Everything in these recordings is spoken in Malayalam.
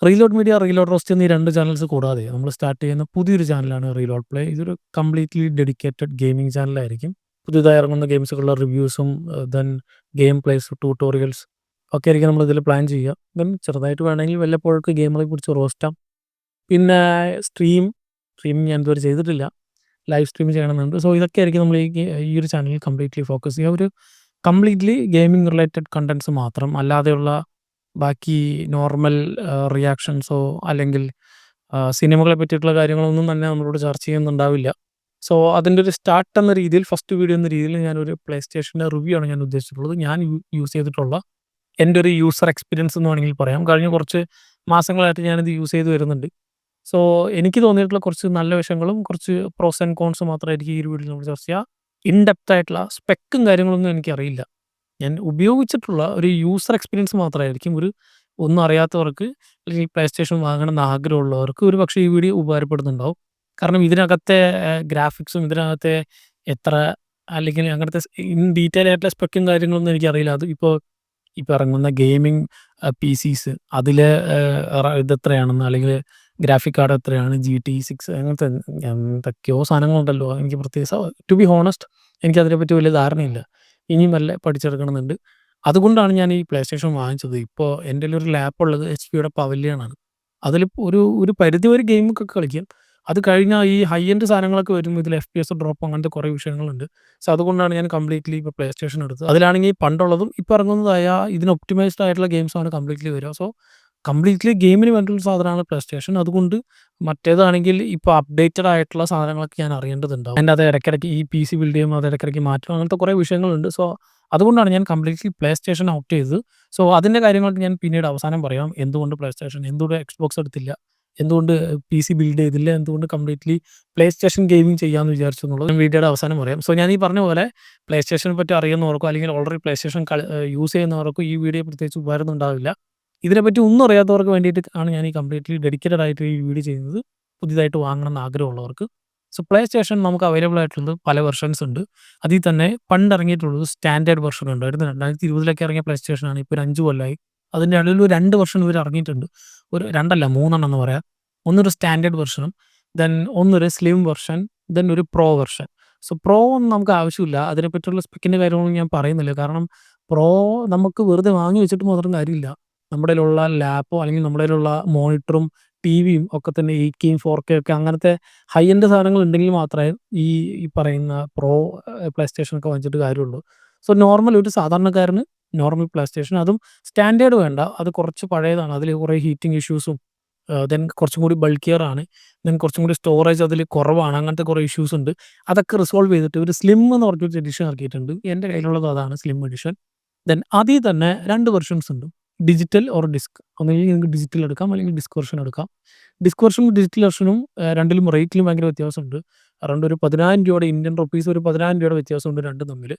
റീലോഡ് മീഡിയ, റീലോഡ് റോസ്റ്റ് എന്നീ 2 ചാനൽസ് കൂടാതെ നമ്മൾ സ്റ്റാർട്ട് ചെയ്യുന്ന പുതിയൊരു ചാനലാണ് റീലോഡ് പ്ലേ. ഇതൊരു കംപ്ലീറ്റ്ലി ഡെഡിക്കേറ്റഡ് ഗെയിമിംഗ് ചാനലായിരിക്കും. പുതിയതായി ഇറങ്ങുന്ന ഗെയിംസുകളുടെ റിവ്യൂസും ദെൻ ഗെയിം പ്ലേസ്, ട്യൂട്ടോറിയൽസ് ഒക്കെ ആയിരിക്കും നമ്മളിതിൽ പ്ലാൻ ചെയ്യുക. ദെൻ ചെറുതായിട്ട് വേണമെങ്കിൽ വല്ലപ്പോഴൊക്കെ ഗെയിമുകളെ കുറിച്ച് റോസ്റ്റാം. പിന്നെ സ്ട്രീമിംഗ് ഞാൻ ഇതുവരെ ചെയ്തിട്ടില്ല. ലൈവ് സ്ട്രീം ചെയ്യണമെന്നുണ്ട്. സോ ഇതൊക്കെ ആയിരിക്കും നമ്മൾ ഈ ഒരു ചാനലിൽ കംപ്ലീറ്റ്ലി ഫോക്കസ് ചെയ്യുക. ഒരു കംപ്ലീറ്റ്ലി ഗെയിമിംഗ് റിലേറ്റഡ് കണ്ടൻറ്റ്സ് മാത്രം. അല്ലാതെയുള്ള ബാക്കി നോർമൽ റിയാക്ഷൻസോ അല്ലെങ്കിൽ സിനിമകളെ പറ്റിയിട്ടുള്ള കാര്യങ്ങളൊന്നും തന്നെ നമ്മളോട് ചർച്ച ചെയ്യുന്നുണ്ടാവില്ല. സോ അതിൻ്റെ ഒരു സ്റ്റാർട്ട് എന്ന രീതിയിൽ, ഫസ്റ്റ് വീഡിയോ എന്ന രീതിയിൽ ഞാനൊരു പ്ലേ സ്റ്റേഷൻ്റെ റിവ്യൂ ആണ് ഞാൻ ഉദ്ദേശിച്ചിട്ടുള്ളത്. ഞാൻ യൂസ് ചെയ്തിട്ടുള്ള എൻ്റെ ഒരു യൂസർ എക്സ്പീരിയൻസ് എന്ന് വേണമെങ്കിൽ പറയാം. കഴിഞ്ഞ കുറച്ച് മാസങ്ങളായിട്ട് ഞാനിത് യൂസ് ചെയ്ത് വരുന്നുണ്ട്. സോ എനിക്ക് തോന്നിയിട്ടുള്ള കുറച്ച് നല്ല വശങ്ങളും കുറച്ച് പ്രോസ് ആൻഡ് കോൺസ് മാത്രമായിരിക്കും ഈ ഒരു വീഡിയോയിൽ നമ്മൾ ചർച്ച ചെയ്യുക. ഇൻ ഡെപ്ത് ആയിട്ടുള്ള സ്പെക്കും കാര്യങ്ങളൊന്നും എനിക്കറിയില്ല. ഞാൻ ഉപയോഗിച്ചിട്ടുള്ള ഒരു യൂസർ എക്സ്പീരിയൻസ് മാത്രമായിരിക്കും. ഒന്നും അറിയാത്തവർക്ക് അല്ലെങ്കിൽ പ്ലേ സ്റ്റേഷൻ വാങ്ങണമെന്ന് ആഗ്രഹമുള്ളവർക്ക് ഒരുപക്ഷേ ഈ വീഡിയോ ഉപകാരപ്പെടുന്നുണ്ടാവും. കാരണം ഇതിനകത്തെ ഗ്രാഫിക്സും ഇതിനകത്തെ എത്ര അല്ലെങ്കിൽ അങ്ങനത്തെ ഇൻ ഡീറ്റെയിൽ ആയിട്ടുള്ള സ്പെക്കും കാര്യങ്ങളൊന്നും എനിക്കറിയില്ല. അത് ഇപ്പോൾ ഇറങ്ങുന്ന ഗെയിമിംഗ് പിസീസ് അതിലെ ഇതെത്രയാണെന്ന്, അല്ലെങ്കിൽ ഗ്രാഫിക് കാർഡ് എത്രയാണ്, GT6 അങ്ങനത്തെ എന്തൊക്കെയോ സാധനങ്ങളുണ്ടല്ലോ. എനിക്ക് പ്രത്യേകിച്ച് ടു ബി ഹോണസ്റ്റ് എനിക്കതിനെപ്പറ്റി വലിയ ധാരണയില്ല. ഇനിയും മെല്ലെ പഠിച്ചെടുക്കണമെന്നുണ്ട്. അതുകൊണ്ടാണ് ഞാൻ ഈ പ്ലേ സ്റ്റേഷൻ വാങ്ങിച്ചത്. ഇപ്പോൾ എൻ്റെ ഒരു ലാപ്പ് ഉള്ളത് HP പവലിയനാണ്. അതിൽ ഒരു പരിധി വരെ ഗെയിമൊക്കെ കളിക്കും. അത് കഴിഞ്ഞാൽ ഈ ഹൈ എൻഡ് സാധനങ്ങളൊക്കെ വരുമ്പോൾ ഇതിൽ FPS ഡ്രോപ്പ് അങ്ങനത്തെ കുറേ വിഷയങ്ങളുണ്ട്. സോ അതുകൊണ്ടാണ് ഞാൻ കംപ്ലീറ്റ്ലി ഇപ്പോൾ പ്ലേ സ്റ്റേഷൻ എടുത്തത്. അതിലാണെങ്കിൽ പണ്ടുള്ളതും ഇപ്പോൾ ഇറങ്ങുന്നതായ ഇതിന് ഒപ്റ്റിമൈസ്ഡ് ആയിട്ടുള്ള ഗെയിംസാണ് കംപ്ലീറ്റ്ലി വരിക. സോ കംപ്ലീറ്റ്ലി ഗെയിമിന് വേണ്ടിയുള്ള സാധനമാണ് പ്ലേ സ്റ്റേഷൻ. അതുകൊണ്ട് മറ്റേതാണെങ്കിൽ ഇപ്പോൾ അപ്ഡേറ്റഡ് ആയിട്ടുള്ള സാധനങ്ങളൊക്കെ ഞാൻ അറിയേണ്ടതുണ്ടാവും. അതിൻ്റെ അത് ഇടയ്ക്കിടയ്ക്ക് ഈ PC ബിൽഡ് ചെയ്യുമ്പോൾ അത് ഇടയ്ക്കിടയ്ക്ക് മാറ്റും. അങ്ങനത്തെ കുറേ വിഷയങ്ങളുണ്ട്. സോ അതുകൊണ്ടാണ് ഞാൻ കംപ്ലീറ്റ്ലി പ്ലേ സ്റ്റേഷൻ ഓപ്റ്റ് ചെയ്തത്. സോ അതിൻ്റെ കാര്യങ്ങളൊക്കെ ഞാൻ പിന്നീട് അവസാനം പറയാം. എന്തുകൊണ്ട് പ്ലേ സ്റ്റേഷൻ, എന്തുകൊണ്ട് Xbox എടുത്തില്ല, എന്തുകൊണ്ട് PC ബിൽഡ് ചെയ്തില്ല, എന്തുകൊണ്ട് കംപ്ലീറ്റ്ലി പ്ലേ സ്റ്റേഷൻ ഗെയിമിംഗ് ചെയ്യാമെന്ന് വിചാരിച്ചു എന്നുള്ളത് വീഡിയോയുടെ അവസാനം പറയാം. സോ ഞാൻ ഈ പറഞ്ഞ പോലെ പ്ലേ സ്റ്റേഷനെ പറ്റി അറിയുന്നവർക്കോ അല്ലെങ്കിൽ ഓൾറെഡി പ്ലേ സ്റ്റേഷൻ യൂസ് ചെയ്യുന്നവർക്കോ ഈ വീഡിയോ പ്രത്യേകിച്ച് ഉപകാരമൊന്നും ഉണ്ടാവില്ല. ഇതിനെപ്പറ്റി ഒന്നും അറിയാത്തവർക്ക് വേണ്ടിയിട്ട് ആണ് ഞാൻ ഈ കംപ്ലീറ്റ്ലി ഡെഡിക്കേറ്റഡ് ആയിട്ട് ഈ വീഡിയോ ചെയ്യുന്നത്, പുതിയതായിട്ട് വാങ്ങണമെന്ന് ആഗ്രഹമുള്ളവർക്ക്. സോ പ്ലേ സ്റ്റേഷൻ നമുക്ക് അവൈലബിൾ ആയിട്ടുള്ളത് പല വെർഷൻസ് ഉണ്ട്. അതിൽ തന്നെ പണ്ട് ഇറങ്ങിയിട്ടുള്ളത് സ്റ്റാൻഡേർഡ് വെർഷൻ ഉണ്ടായിരുന്നു. 2020 ഇറങ്ങിയ പ്ലേ സ്റ്റേഷനാണ്. ഇപ്പോൾ ഒരു 5 കൊല്ലമായി. അതിൻ്റെ ഇടയിൽ ഒരു 2 വെർഷൻ ഇവർ ഇറങ്ങിയിട്ടുണ്ട്. ഒരു 2 അല്ല 3 എന്ന് പറയാം. ഒന്നൊരു സ്റ്റാൻഡേർഡ് വെർഷനും ദെൻ ഒന്നൊരു സ്ലിം വെർഷൻ, ദെൻ ഒരു പ്രോ വെർഷൻ. സോ പ്രോ ഒന്നും നമുക്ക് ആവശ്യമില്ല. അതിനെപ്പറ്റിയുള്ള സ്പെക്കിൻ്റെ കാര്യങ്ങളൊന്നും ഞാൻ പറയുന്നില്ല. കാരണം പ്രോ നമുക്ക് വെറുതെ വാങ്ങി വെച്ചിട്ട് മാത്രം കാര്യമില്ല. നമ്മുടെ കയ്യിലുള്ള ലാപ്പോ അല്ലെങ്കിൽ നമ്മുടെ കയ്യിലുള്ള മോണിറ്ററും ടിവിയും ഒക്കെ തന്നെ 8K 4K ഒക്കെ അങ്ങനത്തെ ഹൈ എൻഡ് സാധനങ്ങൾ ഉണ്ടെങ്കിൽ മാത്രമേ ഈ ഈ പറയുന്ന പ്രോ പ്ലേ സ്റ്റേഷനൊക്കെ വാങ്ങിച്ചിട്ട് കാര്യമുള്ളൂ. സോ നോർമൽ ഒരു സാധാരണക്കാരന് നോർമൽ പ്ലേ സ്റ്റേഷൻ, അതും സ്റ്റാൻഡേർഡ് വേണ്ട, അത് കുറച്ച് പഴയതാണ്. അതിൽ കുറേ ഹീറ്റിംഗ് ഇഷ്യൂസും ദെൻ കുറച്ചും കൂടി ബൾക്കിയർ ആണ്, ദെൻ കുറച്ചും കൂടി സ്റ്റോറേജ് അതിൽ കുറവാണ്, അങ്ങനത്തെ കുറേ ഇഷ്യൂസ് ഉണ്ട്. അതൊക്കെ റിസോൾവ് ചെയ്തിട്ട് ഒരു സ്ലിം എന്ന് പറഞ്ഞൊരു എഡിഷൻ ഇറക്കിയിട്ടുണ്ട്. എൻ്റെ കയ്യിലുള്ളത് അതാണ് സ്ലിം എഡിഷൻ. ദെൻ അതിൽ തന്നെ 2 വെർഷൻസ് ഉണ്ട്, ഡിജിറ്റൽ ഓർ ഡിസ്ക്. ഒന്നുകിൽ നിങ്ങൾക്ക് ഡിജിറ്റൽ എടുക്കാം അല്ലെങ്കിൽ ഡിസ്ക് വെർഷൻ എടുക്കാം. ഡിസ്ക് വെർഷനും ഡിജിറ്റൽ വെർഷനും രണ്ടിലും റേറ്റിലും ഭയങ്കര വ്യത്യാസമുണ്ട്. അറൗണ്ട് ഒരു 10,000 ഇന്ത്യൻ റുപ്പീസ്, ഒരു 10,000 വ്യത്യാസമുണ്ട് രണ്ടും തമ്മിൽ.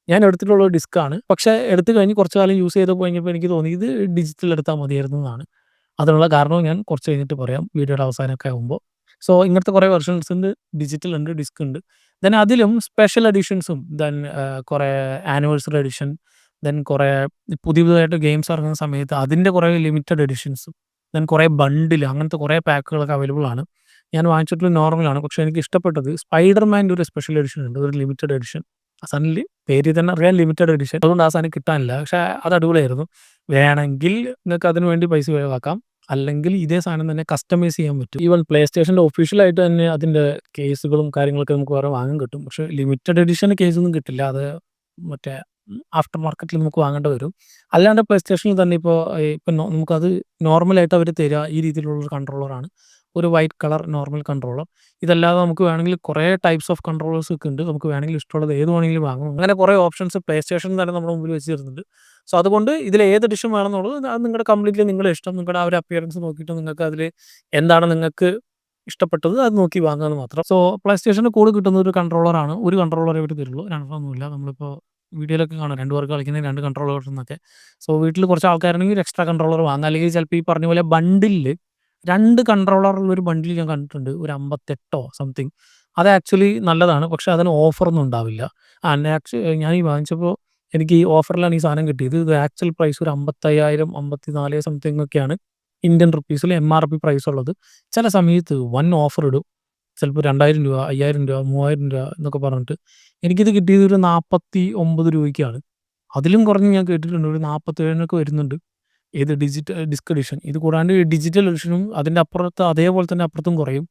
ഞാൻ എടുത്തിട്ടുള്ളത് ഡിസ്ക്കാണ്. പക്ഷേ എടുത്തു കഴിഞ്ഞ് കുറച്ച് കാലം യൂസ് ചെയ്ത് കഴിഞ്ഞപ്പോൾ എനിക്ക് തോന്നി ഇത് ഡിജിറ്റൽ എടുത്താൽ മതിയായിരുന്നു എന്നാണ്. അതിനുള്ള കാരണവും ഞാൻ കുറച്ച് കഴിഞ്ഞിട്ട് പറയാം വീഡിയോയുടെ അവസാനമൊക്കെ ആകുമ്പോൾ. സോ ഇങ്ങനത്തെ കുറേ വെർഷൻസ് ഉണ്ട്, ഡിജിറ്റൽ ഉണ്ട്, ഡിസ്ക് ഉണ്ട്. ദെൻ അതിലും സ്പെഷ്യൽ എഡിഷൻസും, ദെൻ കുറേ ആനിവേഴ്സറി എഡിഷൻ, ദെൻ കുറേ പുതിയതായിട്ട് ഗെയിംസ് ഇറങ്ങുന്ന സമയത്ത് അതിൻ്റെ കുറേ ലിമിറ്റഡ് എഡിഷൻസും, ദെൻ കുറേ ബണ്ടിൽ, അങ്ങനത്തെ കുറേ പാക്കുകളൊക്കെ അവൈലബിൾ ആണ്. ഞാൻ വാങ്ങിച്ചിട്ടുള്ളത് നോർമലാണ്. പക്ഷേ എനിക്ക് ഇഷ്ടപ്പെട്ടത് സ്പൈഡർമാൻ്റെ ഒരു സ്പെഷ്യൽ എഡിഷൻ ഉണ്ട്, ഒരു ലിമിറ്റഡ് എഡിഷൻ. സഡൻലി പേരിൽ തന്നെ അറിയാൻ ലിമിറ്റഡ് എഡിഷൻ, അതുകൊണ്ട് ആ സാധനം കിട്ടാനില്ല. പക്ഷേ അത് അടിപൊളിയായിരുന്നു. വേണമെങ്കിൽ നിങ്ങൾക്ക് അതിന് വേണ്ടി പൈസ ചിലവാക്കാം. അല്ലെങ്കിൽ ഇതേ സാധനം തന്നെ കസ്റ്റമൈസ് ചെയ്യാൻ പറ്റും. ഈവൻ പ്ലേ സ്റ്റേഷൻ്റെ ഒഫീഷ്യലായിട്ട് തന്നെ അതിൻ്റെ കേസുകളും കാര്യങ്ങളൊക്കെ നമുക്ക് വേറെ വാങ്ങാൻ കിട്ടും. പക്ഷേ ലിമിറ്റഡ് എഡിഷൻ കേസൊന്നും കിട്ടില്ല. അത് മറ്റേ ആഫ്റ്റർ മാർക്കറ്റിൽ നമുക്ക് വാങ്ങേണ്ടി വരും. അല്ലാണ്ട് പ്ലേ സ്റ്റേഷനിൽ തന്നെ ഇപ്പം നമുക്കത് നോർമലായിട്ട് അവർ തരിക ഈ രീതിയിലുള്ളൊരു കൺട്രോളറാണ്. ഒരു വൈറ്റ് കളർ നോർമൽ കൺട്രോളർ. ഇതല്ലാതെ നമുക്ക് വേണമെങ്കിൽ കുറേ ടൈപ്സ് ഓഫ് കൺട്രോളേഴ്സ് ഒക്കെ ഉണ്ട്. നമുക്ക് വേണമെങ്കിൽ ഇഷ്ടമുള്ളത് ഏത് വേണമെങ്കിലും വാങ്ങാം. അങ്ങനെ കുറേ ഓപ്ഷൻസ് പ്ലേ സ്റ്റേഷനിൽ തന്നെ നമ്മുടെ മുമ്പിൽ വെച്ച് തരുന്നുണ്ട്. സോ അതുകൊണ്ട് ഇതിൽ ഏത് എഡിഷൻ വേണമെന്നുള്ളത് അത് നിങ്ങളുടെ കംപ്ലീറ്റ്ലി നിങ്ങളുടെ ഇഷ്ടം. നിങ്ങളുടെ ആ ഒരു അപ്പിയറൻസ് നോക്കിയിട്ട് നിങ്ങൾക്ക് അതിൽ എന്താണ് നിങ്ങൾക്ക് ഇഷ്ടപ്പെട്ടത് അത് നോക്കി വാങ്ങാമെന്ന് മാത്രം. സോ പ്ലേ സ്റ്റേഷൻ്റെ കൂടെ കിട്ടുന്ന ഒരു കൺട്രോളറാണ്. ഒരു കൺട്രോളറേ ഇവർ തരുള്ളൂ, രണ്ടൊന്നുമില്ല. നമ്മളിപ്പോൾ വീഡിയോയിലൊക്കെ കാണാം 2 പേർക്ക് കളിക്കുന്ന 2 കൺട്രോളേഴ്സ് എന്നൊക്കെ. സോ വീട്ടിൽ കുറച്ച് ആൾക്കാരുണ്ടെങ്കിൽ ഒരു എക്സ്ട്രാ കൺട്രോളർ വാങ്ങാം. അല്ലെങ്കിൽ ചിലപ്പോൾ ഈ പറഞ്ഞ പോലെ ബണ്ടിലിൽ 2 കൺട്രോളറുള്ള ഒരു ബണ്ടിൽ ഞാൻ കണ്ടിട്ടുണ്ട്. ഒരു 58 സംതിങ്. അത് ആക്ച്വലി നല്ലതാണ്. പക്ഷേ അതിന് ഓഫറൊന്നും ഉണ്ടാവില്ല. ഞാൻ ഈ വാങ്ങിച്ചപ്പോൾ എനിക്ക് ഈ ഓഫറിലാണ് ഈ സാധനം കിട്ടിയത്. ഇത് ആക്ച്വൽ പ്രൈസ് ഒരു 55,000 54 സംതിങ് ഒക്കെയാണ് ഇന്ത്യൻ റുപ്പീസിൽ MRP പ്രൈസ് ഉള്ളത് ചില സമയത്ത് വൻ ഓഫർ ഇടും. ചിലപ്പോൾ 2000 രൂപ, 5000 രൂപ, 3000 രൂപ എന്നൊക്കെ പറഞ്ഞിട്ട് എനിക്കിത് കിട്ടിയത് ഒരു 49 രൂപയ്ക്കാണ്. അതിലും കുറഞ്ഞ് ഞാൻ കേട്ടിട്ടുണ്ട് ഒരു 47 വരുന്നുണ്ട്. ഏത് ഡിസ്ക് എഡിഷൻ. ഇത് കൂടാണ്ട് ഡിജിറ്റൽ എഡിഷനും അതിൻ്റെ അപ്പുറത്ത് അതേപോലെ തന്നെ അപ്പുറത്തും കുറയും.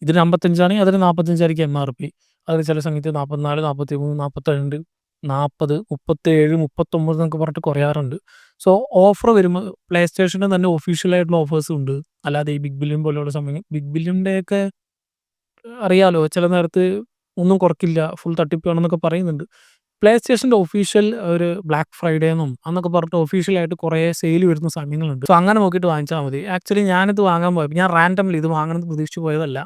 ഇതിന് 55 ആണെങ്കിൽ അതിന് 45 ആയിരിക്കും MRP. അത് ചില സമയത്ത് 44, 43, 42, 40, 37, 39 എന്നൊക്കെ പറഞ്ഞിട്ട് കുറയാറുണ്ട്. സോ ഓഫർ വരുമ്പോൾ പ്ലേ സ്റ്റേഷൻ്റെ തന്നെ ഒഫീഷ്യൽ ആയിട്ടുള്ള ഓഫേഴ്സും ഉണ്ട്. അല്ലാതെ ഈ ബിഗ് ബില്യൺ പോലെയുള്ള സമയം ബിഗ് ബില്യണിൻ്റെയൊക്കെ അറിയാലോ ചില നേരത്ത് ഒന്നും കുറയ്ക്കില്ല, ഫുൾ തട്ടിപ്പാണെന്നൊക്കെ പറയുന്നുണ്ട്. പ്ലേ സ്റ്റേഷൻ്റെ ഒഫീഷ്യൽ ഒരു ബ്ലാക്ക് ഫ്രൈഡേ എന്നും അന്നൊക്കെ പറഞ്ഞിട്ട് ഒഫീഷ്യലായിട്ട് കുറേ സെയിൽ വരുന്ന സമയങ്ങളുണ്ട്. സോ അങ്ങനെ നോക്കിയിട്ട് വാങ്ങിച്ചാൽ മതി. ആക്ച്വലി ഞാനിത് വാങ്ങാൻ പോയപ്പോൾ ഞാൻ റാൻഡംലി ഇത് വാങ്ങണമെന്ന് പ്രതീക്ഷിച്ച് പോയതല്ല.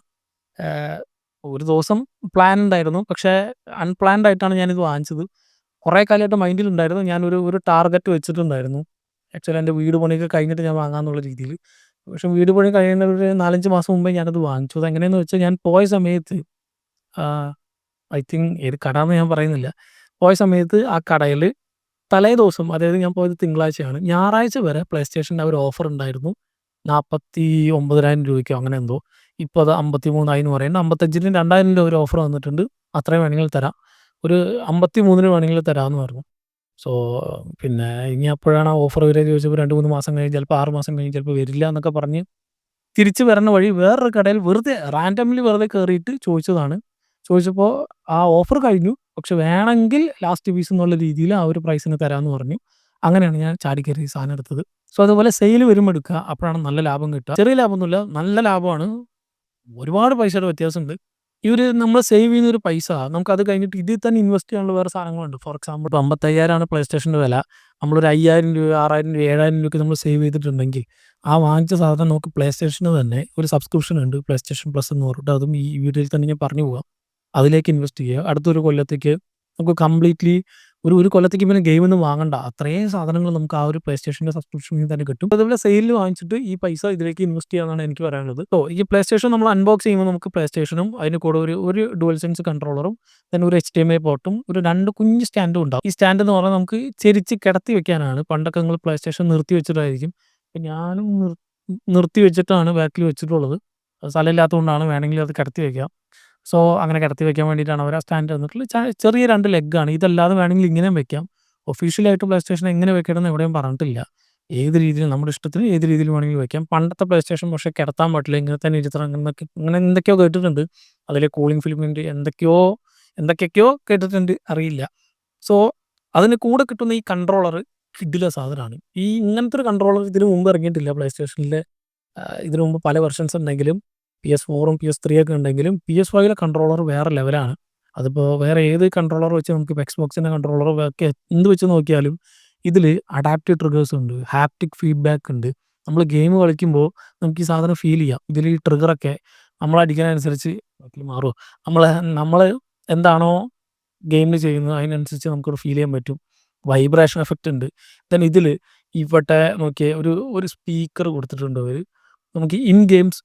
ഒരു ദിവസം പ്ലാൻ ഉണ്ടായിരുന്നു. പക്ഷേ അൺപ്ലാൻഡ് ആയിട്ടാണ് ഞാനിത് വാങ്ങിച്ചത്. കുറേ കാലമായിട്ട് മൈൻഡിലുണ്ടായിരുന്നു. ഞാനൊരു ടാർഗറ്റ് വെച്ചിട്ടുണ്ടായിരുന്നു. ആക്ച്വലി എൻ്റെ വീട് പണിയൊക്കെ കഴിഞ്ഞിട്ട് ഞാൻ വാങ്ങാമെന്നുള്ള രീതിയിൽ. പക്ഷേ വീട് പണി കഴിയുന്ന ഒരു 4-5 മാസം മുമ്പേ ഞാനത് വാങ്ങിച്ചു. അതെങ്ങനെയെന്ന് വെച്ചാൽ ഞാൻ പോയ സമയത്ത് ഐ തിങ്ക് ഏത് കടയെന്ന് ഞാൻ പറയുന്നില്ല. പോയ സമയത്ത് ആ കടയിൽ തലേ ദിവസം, അതായത് ഞാൻ പോയത് തിങ്കളാഴ്ചയാണ്. ഞായറാഴ്ച വരെ പ്ലേ സ്റ്റേഷൻ്റെ ഒരു ഓഫർ ഉണ്ടായിരുന്നു. 49,000 രൂപയ്ക്കോ അങ്ങനെ എന്തോ. ഇപ്പോൾ അത് 53,000 എന്ന് പറയുന്നുണ്ട്. 55-ന് 2,000 രൂപ ഒരു ഓഫർ വന്നിട്ടുണ്ട്. അത്രയും വേണമെങ്കിൽ തരാം. ഒരു 53-ന് വേണമെങ്കിൽ തരാമെന്ന് പറഞ്ഞു. സോ പിന്നെ ഇനി എപ്പോഴാണ് ആ ഓഫർ വരിക ചോദിച്ചപ്പോൾ 2-3 മാസം കഴിഞ്ഞ്, ചിലപ്പോൾ 6 മാസം കഴിഞ്ഞ്, ചിലപ്പോൾ വരില്ല എന്നൊക്കെ പറഞ്ഞ് തിരിച്ച് വരണ വഴി വേറൊരു കടയിൽ വെറുതെ റാൻഡംലി വെറുതെ കയറിയിട്ട് ചോദിച്ചതാണ്. ചോദിച്ചപ്പോൾ ആ ഓഫർ കഴിഞ്ഞു. പക്ഷെ വേണമെങ്കിൽ ലാസ്റ്റ് പീസ് എന്നുള്ള രീതിയിൽ ആ ഒരു പ്രൈസിന് തരാമെന്ന് പറഞ്ഞു. അങ്ങനെയാണ് ഞാൻ ചാടിക്കയറി ഈ സാധനം എടുത്തത്. സോ അതുപോലെ സെയിൽ വരുമ്പോൾ എടുക്കുക. അപ്പോഴാണ് നല്ല ലാഭം കിട്ടുക. ചെറിയ ലാഭമൊന്നുമില്ല, നല്ല ലാഭമാണ്. ഒരുപാട് പൈസയുടെ വ്യത്യാസമുണ്ട്. നമ്മൾ സേവ് ചെയ്യുന്ന ഒരു പൈസ നമുക്കത് കഴിഞ്ഞിട്ട് ഇതിൽ തന്നെ ഇൻവെസ്റ്റ് ചെയ്യാനുള്ള വേറെ സാധനങ്ങളുണ്ട്. ഫോർ എക്സാമ്പിൾ ഇപ്പോൾ 55,000 ആണ് പ്ലേ സ്റ്റേഷൻ്റെ വില. നമ്മളൊരു 5,000 രൂപ, 6,000 രൂപ, 7,000 രൂപയ്ക്ക് നമ്മൾ സേവ് ചെയ്തിട്ടുണ്ടെങ്കിൽ ആ വാങ്ങിച്ച സാധനം നമുക്ക് പ്ലേ സ്റ്റേഷന് തന്നെ ഒരു സബ്സ്ക്രിപ്ഷൻ ഉണ്ട്, പ്ലേ സ്റ്റേഷൻ പ്ലസ് എന്ന് പറഞ്ഞിട്ട്. അതും ഈ വീഡിയോയിൽ തന്നെ ഞാൻ പറഞ്ഞു പോകാം. അതിലേക്ക് ഇൻവെസ്റ്റ് ചെയ്യുക. അടുത്തൊരു കൊല്ലത്തേക്ക് നമുക്ക് കംപ്ലീറ്റ്ലി ഒരു കൊല്ലത്തേക്ക് പിന്നെ ഗെയിമൊന്നും വാങ്ങണ്ട. അത്രയും സാധനങ്ങൾ നമുക്ക് ആ ഒരു പ്ലേ സ്റ്റേഷൻ്റെ സബ്സ്ക്രിപ്ഷനിൽ തന്നെ കിട്ടും. അതുപോലെ സെയിലിൽ വാങ്ങിച്ചിട്ട് ഈ പൈസ ഇതിലേക്ക് ഇൻവെസ്റ്റ് ചെയ്യാമെന്നാണ് എനിക്ക് പറയാനുള്ളത്. സോ ഈ പ്ലേ സ്റ്റേഷൻ നമ്മൾ അൺബോക്സ് ചെയ്യുമ്പോൾ നമുക്ക് പ്ലേ സ്റ്റേഷനും അതിന് കൂടെ ഒരു ഡുവൽ സെൻസ് കൺട്രോളറും then ഒരു HDMI പോർട്ടും ഒരു 2 കുഞ്ഞ് സ്റ്റാൻഡും ഉണ്ടാവും. ഈ സ്റ്റാൻഡ് എന്ന് പറഞ്ഞാൽ നമുക്ക് ചെരിച്ച് കിടത്തി വെക്കാനാണ്. പണ്ടൊക്കെ നിങ്ങൾ പ്ലേ സ്റ്റേഷൻ നിർത്തി വെച്ചിട്ടായിരിക്കും. അപ്പം ഞാനും നിർത്തി വെച്ചിട്ടാണ് ബാക്കിൽ വെച്ചിട്ടുള്ളത്. സ്ഥലമില്ലാത്തതുകൊണ്ടാണ്. വേണമെങ്കിൽ അത് കിടത്തി വെക്കാം. സോ അങ്ങനെ കിടത്തി വെക്കാൻ വേണ്ടിയിട്ടാണ് അവർ ആ സ്റ്റാൻഡ് തന്നിട്ടുള്ളത്. ചെറിയ 2 ലെഗാണ്. ഇതല്ലാതെ വേണമെങ്കിൽ ഇങ്ങനെയും വെക്കാം. ഒഫീഷ്യലായിട്ട് പ്ലേ സ്റ്റേഷൻ എങ്ങനെ വെക്കണമെന്ന് എവിടെയും പറഞ്ഞിട്ടില്ല. ഏത് രീതിയിൽ നമ്മുടെ ഇഷ്ടത്തിന് ഏത് രീതിയിൽ വേണമെങ്കിൽ വെക്കാം. പണ്ടത്തെ പ്ലേ സ്റ്റേഷൻ പക്ഷേ കിടത്താൻ പറ്റില്ല, ഇങ്ങനെ തന്നെ ഇരുത്തണം എന്നൊക്കെ, അങ്ങനെ എന്തൊക്കെയോ കേട്ടിട്ടുണ്ട്. അതിൽ കൂളിംഗ് ഫിലിമിൻ്റെ എന്തൊക്കെയൊക്കെയോ കേട്ടിട്ടുണ്ട്, അറിയില്ല. സോ അതിന് കൂടെ കിട്ടുന്ന ഈ കൺട്രോളർ കിടിലൻ സാധനമാണ്. ഇങ്ങനത്തെ ഒരു കൺട്രോളർ ഇതിന് മുമ്പ് ഇറങ്ങിയിട്ടില്ല പ്ലേ സ്റ്റേഷനിലെ. ഇതിനു മുമ്പ് പല വെർഷൻസ് ഉണ്ടെങ്കിലും PS4ഉം PS3 ഒക്കെ ഉണ്ടെങ്കിലും PS5ലെ കൺട്രോളർ വേറെ ലെവലാണ്. അതിപ്പോൾ വേറെ ഏത് കൺട്രോളർ വെച്ച് നമുക്ക് ഇപ്പോൾ എക്സ്ബോക്സിൻ്റെ കൺട്രോളർ ഒക്കെ എന്ത് വെച്ച് നോക്കിയാലും ഇതിൽ അഡാപ്റ്റീവ് ട്രിഗേഴ്സ് ഉണ്ട്, ഹാപ്റ്റിക് ഫീഡ്ബാക്ക് ഉണ്ട്. നമ്മൾ ഗെയിം കളിക്കുമ്പോൾ നമുക്ക് ഈ സാധനം ഫീൽ ചെയ്യാം. ഇതിൽ ഈ ട്രിഗറൊക്കെ നമ്മളടിക്കുന്നതനുസരിച്ച് മാറും. നമ്മൾ എന്താണോ ഗെയിമിൽ ചെയ്യുന്നത് അതിനനുസരിച്ച് നമുക്കത് ഫീൽ ചെയ്യാൻ പറ്റും. വൈബ്രേഷൻ എഫക്റ്റ് ഉണ്ട്. ദെൻ ഇതിൽ ഇവിടെ നോക്കിയേ ഒരു സ്പീക്കർ കൊടുത്തിട്ടുണ്ട് അവർ. നമുക്ക് ഇൻ ഗെയിംസ്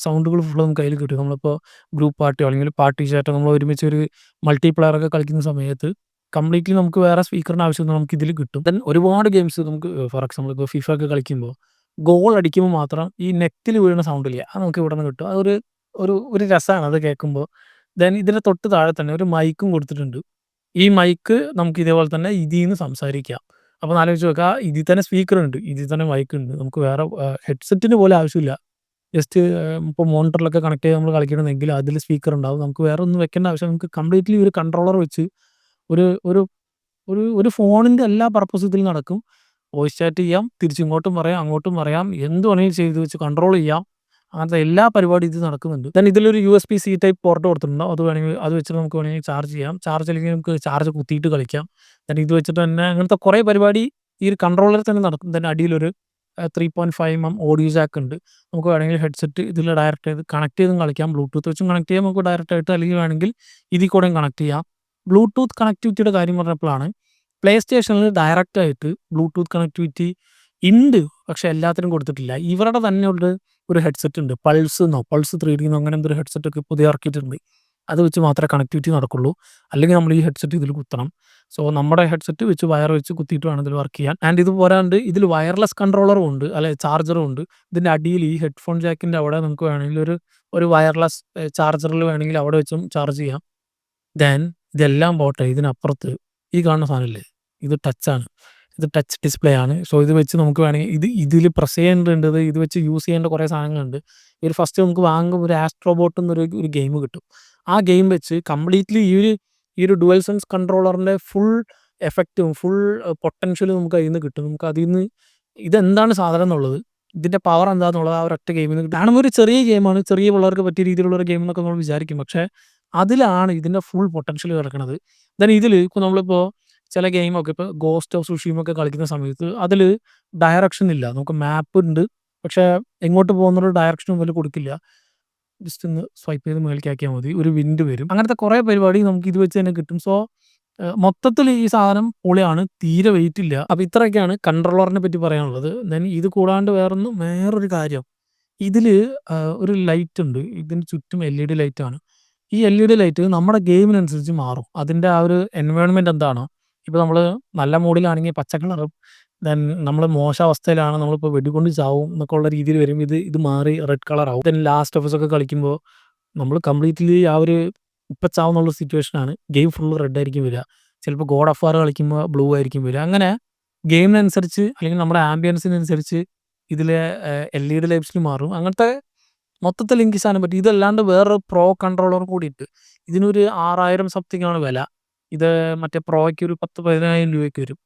സൗണ്ടുകൾ ഫുള്ള് നമുക്ക് അതിൽ കിട്ടും. നമ്മളിപ്പോൾ ഗ്രൂപ്പ് പാർട്ടിയോ അല്ലെങ്കിൽ പാർട്ടി ചാറ്റോ നമ്മൾ ഒരുമിച്ച് ഒരു മൾട്ടിപ്ലെയർ ഒക്കെ കളിക്കുന്ന സമയത്ത് കംപ്ലീറ്റ്ലി നമുക്ക് വേറെ സ്പീക്കറിൻ്റെ ആവശ്യമൊന്നും നമുക്ക് ഇതിൽ കിട്ടും. ദെൻ ഒരുപാട് ഗെയിംസ് നമുക്ക് ഫോർ എക്സാമ്പിൾ ഇപ്പോൾ FIFA ഒക്കെ കളിക്കുമ്പോൾ ഗോൾ അടിക്കുമ്പോൾ മാത്രം ഈ നെറ്റിൽ വീഴുന്ന സൗണ്ടില്ല, അത് നമുക്ക് ഇവിടെ നിന്ന് കിട്ടും. അതൊരു ഒരു ഒരു രസമാണ് അത് കേൾക്കുമ്പോൾ. ദെൻ ഇതിൻ്റെ തൊട്ട് താഴെ തന്നെ ഒരു മൈക്കും കൊടുത്തിട്ടുണ്ട്. ഈ മൈക്ക് നമുക്ക് ഇതേപോലെ തന്നെ ഇതിൽ നിന്ന് സംസാരിക്കാം. അപ്പോൾ ആലോചിച്ച് നോക്കുക, ഇതിൽ തന്നെ സ്പീക്കറുണ്ട്, ഇതിൽ തന്നെ മൈക്കുണ്ട്. നമുക്ക് വേറെ ഹെഡ്സെറ്റിന് പോലും ആവശ്യമില്ല. ജസ്റ്റ് ഇപ്പോൾ മോണിറ്ററിലൊക്കെ കണക്ട് ചെയ്ത് നമ്മൾ കളിക്കണമെങ്കിൽ അതിൽ സ്പീക്കർ ഉണ്ടാവും. നമുക്ക് വേറെ ഒന്നും വെക്കേണ്ട ആവശ്യം. നമുക്ക് കംപ്ലീറ്റ്ലി ഒരു കൺട്രോളർ വെച്ച് ഒരു ഒരു ഒരു ഒരു ഫോണിൻ്റെ എല്ലാ പർപ്പസും ഇതിൽ നടക്കും. വോയിസ് ചാറ്റ് ചെയ്യാം, തിരിച്ചിങ്ങോട്ടും പറയാം, അങ്ങോട്ടും പറയാം, എന്ത് വേണമെങ്കിലും ചെയ്ത് വെച്ച് കൺട്രോൾ ചെയ്യാം. അങ്ങനത്തെ എല്ലാ പരിപാടിയും ഇത് നടക്കുന്നുണ്ട്. ദെൻ ഇതിലൊരു USB-C ടൈപ്പ് പോർട്ട് കൊടുത്തിട്ടുണ്ടാവും. അത് വെച്ചിട്ട് നമുക്ക് വേണമെങ്കിൽ ചാർജ് ചെയ്യാം. ചാർജ് അല്ലെങ്കിൽ നമുക്ക് ചാർജ് കുത്തിയിട്ട് കളിക്കാം. ദെൻ ഇത് വെച്ചിട്ട് തന്നെ അങ്ങനത്തെ കുറേ പരിപാടി ഈ ഒരു കൺട്രോളറിൽ തന്നെ നടക്കും. ദെൻ അടിയിലൊരു 3.5mm ഓഡിയോ ജാക്ക് ഉണ്ട്. നമുക്ക് വേണമെങ്കിൽ ഹെഡ്സെറ്റ് ഇതിൽ ഡയറക്റ്റ് ചെയ്ത് കണക്ട് ചെയ്തും കളിക്കാം. ബ്ലൂടൂത്ത് വെച്ചും കണക്ട് ചെയ്യാം നമുക്ക് ഡയറക്റ്റ് ആയിട്ട്. അല്ലെങ്കിൽ വേണമെങ്കിൽ ഇതിൽ കൂടെയും കണക്ട് ചെയ്യാം. ബ്ലൂടൂത്ത് കണക്ടിവിറ്റിയുടെ കാര്യം പറഞ്ഞപ്പോഴാണ് പ്ലേ സ്റ്റേഷനിൽ ഡയറക്റ്റായിട്ട് ബ്ലൂടൂത്ത് കണക്ടിവിറ്റി ഉണ്ട്, പക്ഷേ എല്ലാത്തിനും കൊടുത്തിട്ടില്ല. ഇവരുടെ തന്നെ ഒരു ഹെഡ്സെറ്റ് ഉണ്ട്, പൾസ് 3D അങ്ങനെ എന്തൊരു ഹെഡ്സെറ്റ് ഒക്കെ പുതിയ ഇറക്കിയിട്ടുണ്ട്. അത് വെച്ച് മാത്രമേ കണക്ടിവിറ്റി നടക്കുള്ളൂ. അല്ലെങ്കിൽ നമ്മൾ ഈ ഹെഡ്സെറ്റ് ഇതിൽ കുത്തണം. സോ നമ്മുടെ ഹെഡ്സെറ്റ് വെച്ച് വയർ വെച്ച് കുത്തിയിട്ട് വേണം ഇതിൽ വർക്ക് ചെയ്യാൻ. ആൻഡ് ഇത് പോരാണ്ട് ഇതിൽ വയർലെസ് കൺട്രോളറും ഉണ്ട്, അല്ലെ ചാർജറും ഉണ്ട്. ഇതിന്റെ അടിയിൽ ഈ ഹെഡ്ഫോൺ ജാക്കിന്റെ അവിടെ നമുക്ക് വേണമെങ്കിൽ ഒരു വയർലെസ് ചാർജറിൽ വേണമെങ്കിൽ അവിടെ വെച്ചും ചാർജ് ചെയ്യാം. ദെൻ ഇതെല്ലാം പോട്ടെ, ഇതിനപ്പുറത്ത് ഈ കാണുന്ന സാധനമില്ലേ, ഇത് ടച്ചാണ്. ഇത് ടച്ച് ഡിസ്പ്ലേ ആണ്. സോ ഇത് വെച്ച് നമുക്ക് വേണമെങ്കിൽ ഇതിൽ പ്രസ് ചെയ്യേണ്ടത്, ഇത് വെച്ച് യൂസ് ചെയ്യേണ്ട കുറേ സാധനങ്ങളുണ്ട്. ഇതിൽ ഫസ്റ്റ് നമുക്ക് വാങ്ങുമ്പോൾ ഒരു ആസ്ട്രോബോട്ട് എന്നൊരു ഗെയിം കിട്ടും. ആ ഗെയിം വെച്ച് കംപ്ലീറ്റ്ലി ഈ ഒരു ഡുവൽ സെൻസ് കൺട്രോളറിന്റെ ഫുൾ എഫക്റ്റും ഫുൾ പൊട്ടൻഷ്യലും നമുക്ക് അതിൽ നിന്ന് കിട്ടും. നമുക്ക് അതിൽ നിന്ന് ഇതെന്താണ് സാധനം എന്നുള്ളത്, ഇതിന്റെ പവർ എന്താണെന്നുള്ളത് ആ ഒരൊറ്റ ഗെയിമിൽ നിന്ന് കാണുമ്പോൾ ഒരു ചെറിയ ഗെയിമാണ്, ചെറിയ പിള്ളേർക്ക് പറ്റിയ രീതിയിലുള്ള ഒരു ഗെയിം എന്നൊക്കെ നമ്മൾ വിചാരിക്കും. പക്ഷേ അതിലാണ് ഇതിന്റെ ഫുൾ പൊട്ടൻഷ്യൽ കിടക്കുന്നത്. ദെൻ ഇതിൽ ഇപ്പോൾ നമ്മളിപ്പോൾ ചില ഗെയിമൊക്കെ ഇപ്പോൾ ഗോസ്റ്റ് ഓഫ് സുഷീമൊക്കെ കളിക്കുന്ന സമയത്ത് അതിൽ ഡയറക്ഷൻ ഇല്ല. നമുക്ക് മാപ്പ് ഉണ്ട്, പക്ഷേ എങ്ങോട്ട് പോകുന്നൊരു ഡയറക്ഷനും അതിൽ കൊടുക്കില്ല. ജസ്റ്റ് ഒന്ന് സ്വൈപ്പ് ചെയ്ത് മേളിലേക്കാക്കിയാൽ മതി, ഒരു വിൻഡ് വരും. അങ്ങനത്തെ കുറേ പരിപാടി നമുക്ക് ഇത് വെച്ച് തന്നെ കിട്ടും. സോ മൊത്തത്തിൽ ഈ സാധനം പൊളിയാണ്, തീരെ വെയിറ്റ് ഇല്ല. അപ്പോൾ ഇത്രയൊക്കെയാണ് കൺട്രോളറിനെ പറ്റി പറയാനുള്ളത്. ദെൻ ഇത് കൂടാണ്ട് വേറൊരു കാര്യം, ഇതിൽ ഒരു ലൈറ്റ് ഉണ്ട്. ഇതിന് ചുറ്റും LED ലൈറ്റാണ്. ഈ LED ലൈറ്റ് നമ്മുടെ ഗെയിമിനനുസരിച്ച് മാറും. അതിൻ്റെ ആ ഒരു എൻവയോൺമെൻറ്റ് എന്താണോ, ഇപ്പോൾ നമ്മൾ നല്ല മൂഡിലാണെങ്കിൽ പച്ച കളറും, ദെൻ നമ്മൾ മോശാവസ്ഥയിലാണ്, നമ്മളിപ്പോൾ വെടികൊണ്ട് ചാവും എന്നൊക്കെ ഉള്ള രീതിയിൽ വരുമ്പോൾ ഇത് മാറി റെഡ് കളറാവും. ദെൻ ലാസ്റ്റ് ഓഫ് ഒക്കെ കളിക്കുമ്പോൾ നമ്മൾ കംപ്ലീറ്റ്ലി ആ ഒരു ഇപ്പം ചാവുന്നുള്ള സിറ്റുവേഷനാണ്. ഗെയിം ഫുള്ള് റെഡ് ആയിരിക്കും വരിക. ചിലപ്പോൾ ഗോഡ് ഓഫ് വാർ കളിക്കുമ്പോൾ ബ്ലൂ ആയിരിക്കും വരിക. അങ്ങനെ ഗെയിമിനനുസരിച്ച് അല്ലെങ്കിൽ നമ്മുടെ ആംബിയൻസിനനുസരിച്ച് ഇതിലെ LED ലൈറ്റ്സിൽ മാറും. അങ്ങനത്തെ മൊത്തത്തിൽ എനിക്ക് സാധനം പറ്റി. ഇതല്ലാണ്ട് വേറൊരു പ്രോ കൺട്രോളർ കൂടിയിട്ട് ഇതിനൊരു 6000 സംതിങ് ആണ് വില. ഇത് മറ്റേ പ്രോയ്ക്ക് ഒരു 10,000-15,000 രൂപയ്ക്ക് വരും.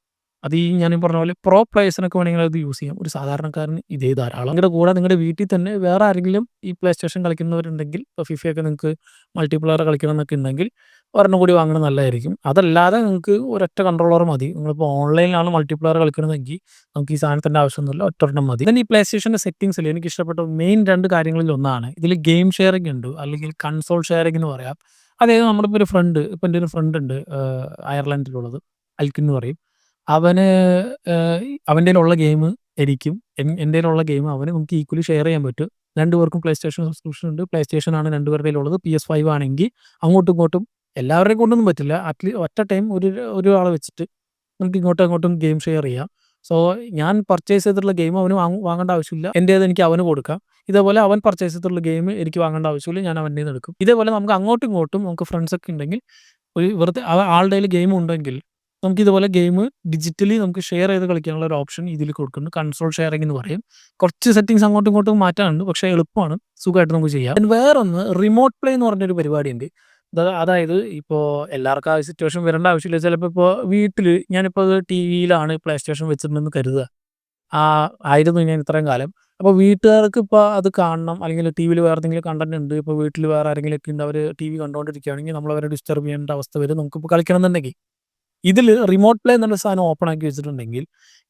അത് ഈ ഞാൻ പറഞ്ഞ പോലെ പ്രോ പ്ലേയേഴ്സിനൊക്കെ വേണമെങ്കിൽ അത് യൂസ് ചെയ്യാം. ഒരു സാധാരണക്കാരന് ഇതേ ധാരാളം. നിങ്ങളുടെ കൂടെ നിങ്ങളുടെ വീട്ടിൽ തന്നെ വേറെ ആരെങ്കിലും ഈ പ്ലേ സ്റ്റേഷൻ കളിക്കുന്നവരുണ്ടെങ്കിൽ, ഇപ്പോൾ ഫിഫയൊക്കെ നിങ്ങൾക്ക് മൾട്ടിപ്ലെയർ കളിക്കണം എന്നൊക്കെ ഉണ്ടെങ്കിൽ ഒരെണ്ണം കൂടി വാങ്ങുന്നത് നല്ലതായിരിക്കും. അതല്ലാതെ നിങ്ങൾക്ക് ഒരൊറ്റ കൺട്രോളർ മതി. നിങ്ങളിപ്പോൾ ഓൺലൈനിലാണ് മൾട്ടിപ്ലെയർ കളിക്കണമെങ്കിൽ നമുക്ക് ഈ സാധനത്തിൻ്റെ ആവശ്യമൊന്നുമില്ല, ഒറ്റൊരെണ്ണം മതി. then ഈ പ്ലേ സ്റ്റേഷൻ്റെ സെറ്റിംഗ്സിൽ എനിക്ക് ഇഷ്ടപ്പെട്ട മെയിൻ 2 കാര്യങ്ങളിൽ ഒന്നാണ് ഇതിൽ ഗെയിം ഷെയറിംഗ് ഉണ്ട്, അല്ലെങ്കിൽ കൺസോൾ ഷെയറിംഗ് എന്ന് പറയാം. അതായത് നമ്മളിപ്പോൾ ഒരു ഫ്രണ്ട്, ഇപ്പോൾ എൻ്റെ ഒരു ഫ്രണ്ട് ഉണ്ട് അയർലൻഡിലുള്ളത്, അൽക്കിൻ എന്ന് പറയും. അവന് അവൻ്റെ കയ്യിലുള്ള ഗെയിം എനിക്കും, എൻ്റെ കയ്യിലുള്ള ഗെയിം അവന് നമുക്ക് ഈക്വലി ഷെയർ ചെയ്യാൻ പറ്റും. 2 പേർക്കും പ്ലേ സ്റ്റേഷൻ സബ്സ്ക്രിപ്ഷൻ ഉണ്ട്. പ്ലേ സ്റ്റേഷൻ ആണ് 2 പേരുടെ കയ്യിലുള്ളത്. PS5 ആണെങ്കിൽ അങ്ങോട്ടും ഇങ്ങോട്ടും എല്ലാവരുടെയും കൊണ്ടൊന്നും പറ്റില്ല. ഒറ്റ ടൈം ഒരാളെ വെച്ചിട്ട് നമുക്ക് ഇങ്ങോട്ടും അങ്ങോട്ടും ഗെയിം ഷെയർ ചെയ്യാം. സോ ഞാൻ പർച്ചേസ് ചെയ്തിട്ടുള്ള ഗെയിം അവന് വാങ്ങേണ്ട ആവശ്യമില്ല, എൻ്റേത് എനിക്ക് അവന് കൊടുക്കാം. ഇതേപോലെ അവൻ പർച്ചേസ് ചെയ്തിട്ടുള്ള ഗെയിം എനിക്ക് വാങ്ങേണ്ട ആവശ്യമില്ല, ഞാൻ അവൻ്റെ നിന്ന് എടുക്കും. ഇതേപോലെ നമുക്ക് അങ്ങോട്ടും ഇങ്ങോട്ടും നമുക്ക് ഫ്രണ്ട്സൊക്കെ ഉണ്ടെങ്കിൽ വെറുതെ ആളുടെ കയ്യിൽ ഗെയിം ഉണ്ടെങ്കിൽ നമുക്ക് ഇതുപോലെ ഗെയിം ഡിജിറ്റലി നമുക്ക് ഷെയർ ചെയ്ത് കളിക്കാനുള്ള ഒരു ഓപ്ഷൻ ഇതിൽ കൊടുക്കുന്നുണ്ട്. കൺസോൾ ഷെയറിംഗ് എന്ന് പറയും. കുറച്ച് സെറ്റിംഗ്സ് അങ്ങോട്ടും ഇങ്ങോട്ടും മാറ്റാനുണ്ട്, പക്ഷേ എളുപ്പമാണ്, സുഖമായിട്ട് നമുക്ക് ചെയ്യാം. വേറൊന്ന് റിമോട്ട് പ്ലേ എന്ന് പറഞ്ഞൊരു പരിപാടിയുണ്ട്. അതായത് ഇപ്പോൾ എല്ലാവർക്കും ആ സിറ്റുവേഷൻ വരേണ്ട ആവശ്യമില്ല. ചിലപ്പോൾ ഇപ്പോൾ വീട്ടിൽ ഞാനിപ്പോൾ ടി വിയിലാണ് പ്ലേ സ്റ്റേഷൻ വെച്ചിട്ടുണ്ടെന്ന് കരുതുക, ആയിരുന്നു ഞാൻ ഇത്രയും കാലം. അപ്പോൾ വീട്ടുകാർക്ക് ഇപ്പോൾ അത് കാണണം, അല്ലെങ്കിൽ ടി വിയിൽ വേറെ എന്തെങ്കിലും കണ്ടന്റ് ഉണ്ട്, ഇപ്പോൾ വീട്ടിൽ വേറെ ആരെങ്കിലുമൊക്കെ ഉണ്ട്, അവർ TV കണ്ടുകൊണ്ടിരിക്കുകയാണെങ്കിൽ നമ്മളവരെ ഡിസ്റ്റർബ് ചെയ്യേണ്ട അവസ്ഥ വരും നമുക്കിപ്പോൾ കളിക്കണം എന്നുണ്ടെങ്കിൽ. ഇതിൽ റിമോട്ട് പ്ലേ എന്നുള്ള സാധനം ഓപ്പൺ ആക്കി വെച്ചിട്ടുണ്ടെങ്കിൽ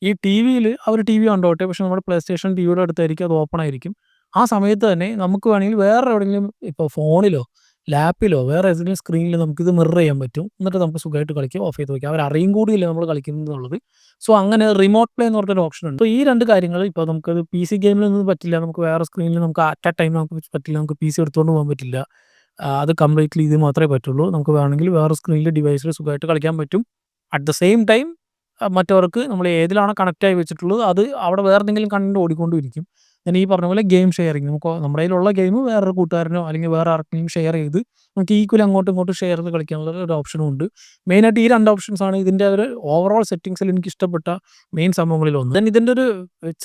ഈ TV അവർ TV കണ്ടോട്ടെ, പക്ഷെ നമ്മുടെ പ്ലേ സ്റ്റേഷൻ TVയുടെ അടുത്തായിരിക്കും, അത് ഓപ്പൺ ആയിരിക്കും. ആ സമയത്ത് തന്നെ നമുക്ക് വേണമെങ്കിൽ വേറെ എവിടെയെങ്കിലും ഇപ്പോൾ ഫോണിലോ ലാപ്പിലോ വേറെ ഏതെങ്കിലും സ്ക്രീനിൽ നമുക്കിത് മിറർ ചെയ്യാൻ പറ്റും. എന്നിട്ട് നമുക്ക് സുഖമായിട്ട് കളിക്കാം, ഓഫ് ചെയ്ത് വയ്ക്കാം. അവരറിയും കൂടിയില്ല നമ്മൾ കളിക്കുന്നത് എന്നുള്ളത്. സോ അങ്ങനെ റിമോട്ട് പ്ലേ എന്ന് പറഞ്ഞൊരു ഓപ്ഷൻ ഉണ്ട്. സോ ഈ 2 കാര്യങ്ങൾ ഇപ്പോൾ നമുക്കത് PC ഗെയിമിലൊന്നും പറ്റില്ല, നമുക്ക് വേറെ സ്ക്രീനിൽ നമുക്ക് അറ്റ് എ ടൈം നമുക്ക് പറ്റില്ല, നമുക്ക് PC എടുത്തുകൊണ്ട് പോകാൻ പറ്റില്ല. അത് കംപ്ലീറ്റ്ലി ഇത് മാത്രമേ പറ്റുള്ളൂ. നമുക്ക് വേണമെങ്കിൽ വേറെ സ്ക്രീനിൽ ഡിവൈസിൽ സുഖമായിട്ട് കളിക്കാൻ പറ്റും. അറ്റ് ദ സെയിം ടൈം മറ്റവർക്ക് നമ്മൾ ഏതിലാണോ കണക്റ്റ് ആയി വെച്ചിട്ടുള്ളത് അത് അവിടെ വേറെ എന്തെങ്കിലും കണ്ടന്റ് ഓടിക്കൊണ്ടിരിക്കും. ഞാൻ ഈ പറഞ്ഞ പോലെ ഗെയിം ഷെയറിങ്, നമുക്ക് നമ്മുടെ കയ്യിലുള്ള ഗെയിം വേറൊരു കൂട്ടുകാരനോ അല്ലെങ്കിൽ വേറെ ആർക്കെങ്കിലും ഷെയർ ചെയ്ത് നമുക്ക് ഈക്വലി അങ്ങോട്ടും ഇങ്ങോട്ടും ഷെയർ ചെയ്ത് കളിക്കാനുള്ള ഒരു ഓപ്ഷനും ഉണ്ട്. മെയിനായിട്ട് ഈ 2 ഓപ്ഷൻസ് ആണ് ഇതിൻ്റെ ഒരു ഓവറോൾ സെറ്റിംഗ്സിൽ എനിക്ക് ഇഷ്ടപ്പെട്ട മെയിൻ സംഭവങ്ങളിൽ ഒന്ന്. ദെൻ ഇതിൻ്റെ ഒരു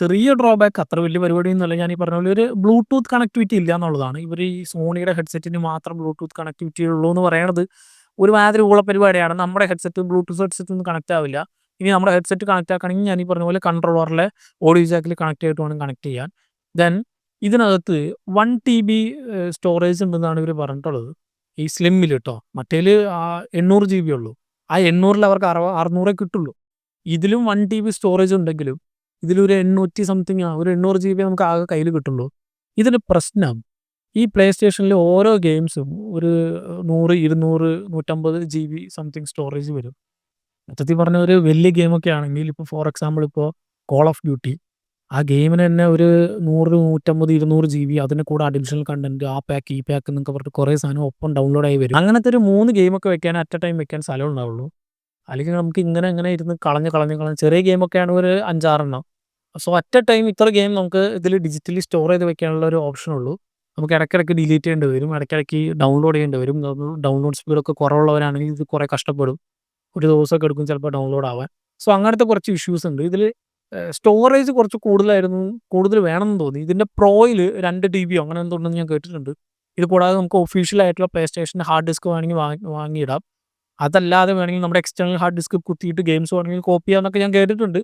ചെറിയ ഡ്രോബാക്ക്, അത്ര വലിയ പരിപാടിയൊന്നുമല്ല, ഞാൻ ഈ പറഞ്ഞ പോലെ ഒരു ബ്ലൂടൂത്ത് കണക്ടിവിറ്റി ഇല്ല എന്നുള്ളതാണ്. ഇവർ ഈ സോണിയുടെ ഹെഡ്സെറ്റിന് മാത്രം ബ്ലൂടൂത്ത് കണക്ടിവിറ്റി ഉള്ളൂ എന്ന് പറയണത് ഒരുമാതിരി ഊള പരിപാടിയാണ്. നമ്മുടെ ഹെഡ്സെറ്റ് ബ്ലൂടൂത്ത് ഹെഡ്സെറ്റ് ഒന്നും കണക്റ്റ് ആവില്ല. ഇനി നമ്മുടെ ഹെഡ്സെറ്റ് കണക്റ്റ് ആക്കണമെങ്കിൽ ഞാൻ ഈ പറഞ്ഞ പോലെ കൺട്രോളറിലെ ഓഡിയോ ജാക്കിൽ കണക്ട് ചെയ്തിട്ട് വേണം കണക്ട് ചെയ്യാൻ. ദെൻ ഇതിനകത്ത് 1 TB സ്റ്റോറേജ് ഉണ്ടെന്നാണ് ഇവർ പറഞ്ഞിട്ടുള്ളത് ഈ സ്ലിമ്മിൽ കേട്ടോ. മറ്റേൽ 800 GB ഉള്ളൂ. ആ 800-ൽ അവർക്ക് 600 കിട്ടുള്ളൂ. ഇതിലും 1 TB സ്റ്റോറേജ് ഉണ്ടെങ്കിലും ഇതിലൊരു 800 സംതിങ്, ഒരു 800 GB നമുക്ക് ആകെ കയ്യിൽ കിട്ടുള്ളൂ. ഇതിന് പ്രശ്നം ഈ പ്ലേ സ്റ്റേഷനിൽ ഓരോ ഗെയിംസും ഒരു 100, 200, 150 GB സംതിങ് സ്റ്റോറേജ് വരും. മൊത്തത്തിൽ പറഞ്ഞ ഒരു വലിയ ഗെയിമൊക്കെ ആണെങ്കിൽ ഇപ്പോൾ ഫോർ എക്സാമ്പിൾ ഇപ്പോൾ കോൾ ഓഫ് ഡ്യൂട്ടി ആ ഗെയിമിന് തന്നെ ഒരു 100, 150, 200 GB അതിന്റെ കൂടെ അഡിഷണൽ കണ്ടന്റ്, ആ പാക്ക്, ഈ പാക്ക് എന്നൊക്കെ പറഞ്ഞിട്ട് കുറേ സാധനം ഒപ്പം ഡൗൺലോഡ് ആയി വരും. അങ്ങനത്തെ ഒരു 3 ഗെയിമൊക്കെ വെക്കാൻ അറ്റ് എ ടൈം വെക്കാൻ സ്ഥലം ഉണ്ടാവുള്ളൂ. അല്ലെങ്കിൽ നമുക്ക് ഇങ്ങനെ ഇരുന്ന് കളഞ്ഞ് ചെറിയ ഗെയിമൊക്കെ ആണെങ്കിൽ ഒരു 5, 6 എണ്ണം. സോ അറ്റ് എ ടൈം ഇത്ര ഗെയിം നമുക്ക് ഇതിൽ ഡിജിറ്റലി സ്റ്റോർ ചെയ്ത് വെക്കാനുള്ള ഒരു ഓപ്ഷൻ ഉള്ളൂ. നമുക്ക് ഇടയ്ക്കിടയ്ക്ക് ഡിലീറ്റ് ചെയ്യേണ്ടി വരും, ഇടയ്ക്കിടയ്ക്ക് ഡൗൺലോഡ് ചെയ്യേണ്ടി വരും. ഡൗൺലോഡ് സ്പീഡൊക്കെ കുറവുള്ളവരാണെങ്കിൽ ഇത് കുറേ കഷ്ടപ്പെടും. ഒരു ദിവസമൊക്കെ എടുക്കും ചിലപ്പോൾ ഡൗൺലോഡ് ആവാൻ. സോ അങ്ങനത്തെ കുറച്ച് ഇഷ്യൂസ് ഉണ്ട്. ഇതിൽ സ്റ്റോറേജ് കുറച്ച് കൂടുതൽ വേണമെന്ന് തോന്നി. ഇതിൻ്റെ പ്രോയിൽ 2 TB അങ്ങനെ എന്തോ ഉണ്ടെന്ന് ഞാൻ കേട്ടിട്ടുണ്ട്. ഇത് കൂടാതെ നമുക്ക് ഒഫീഷ്യൽ ആയിട്ടുള്ള പ്ലേ സ്റ്റേഷൻ്റെ ഹാർഡ് ഡിസ്ക് വേണമെങ്കിൽ വാങ്ങിയിടാം. അതല്ലാതെ വേണമെങ്കിൽ നമ്മുടെ എക്സ്റ്റേണൽ ഹാർഡ് ഡിസ്ക് കുത്തിയിട്ട് ഗെയിംസ് വേണമെങ്കിൽ കോപ്പി ചെയ്യാമെന്നൊക്കെ ഞാൻ കേട്ടിട്ടുണ്ട്.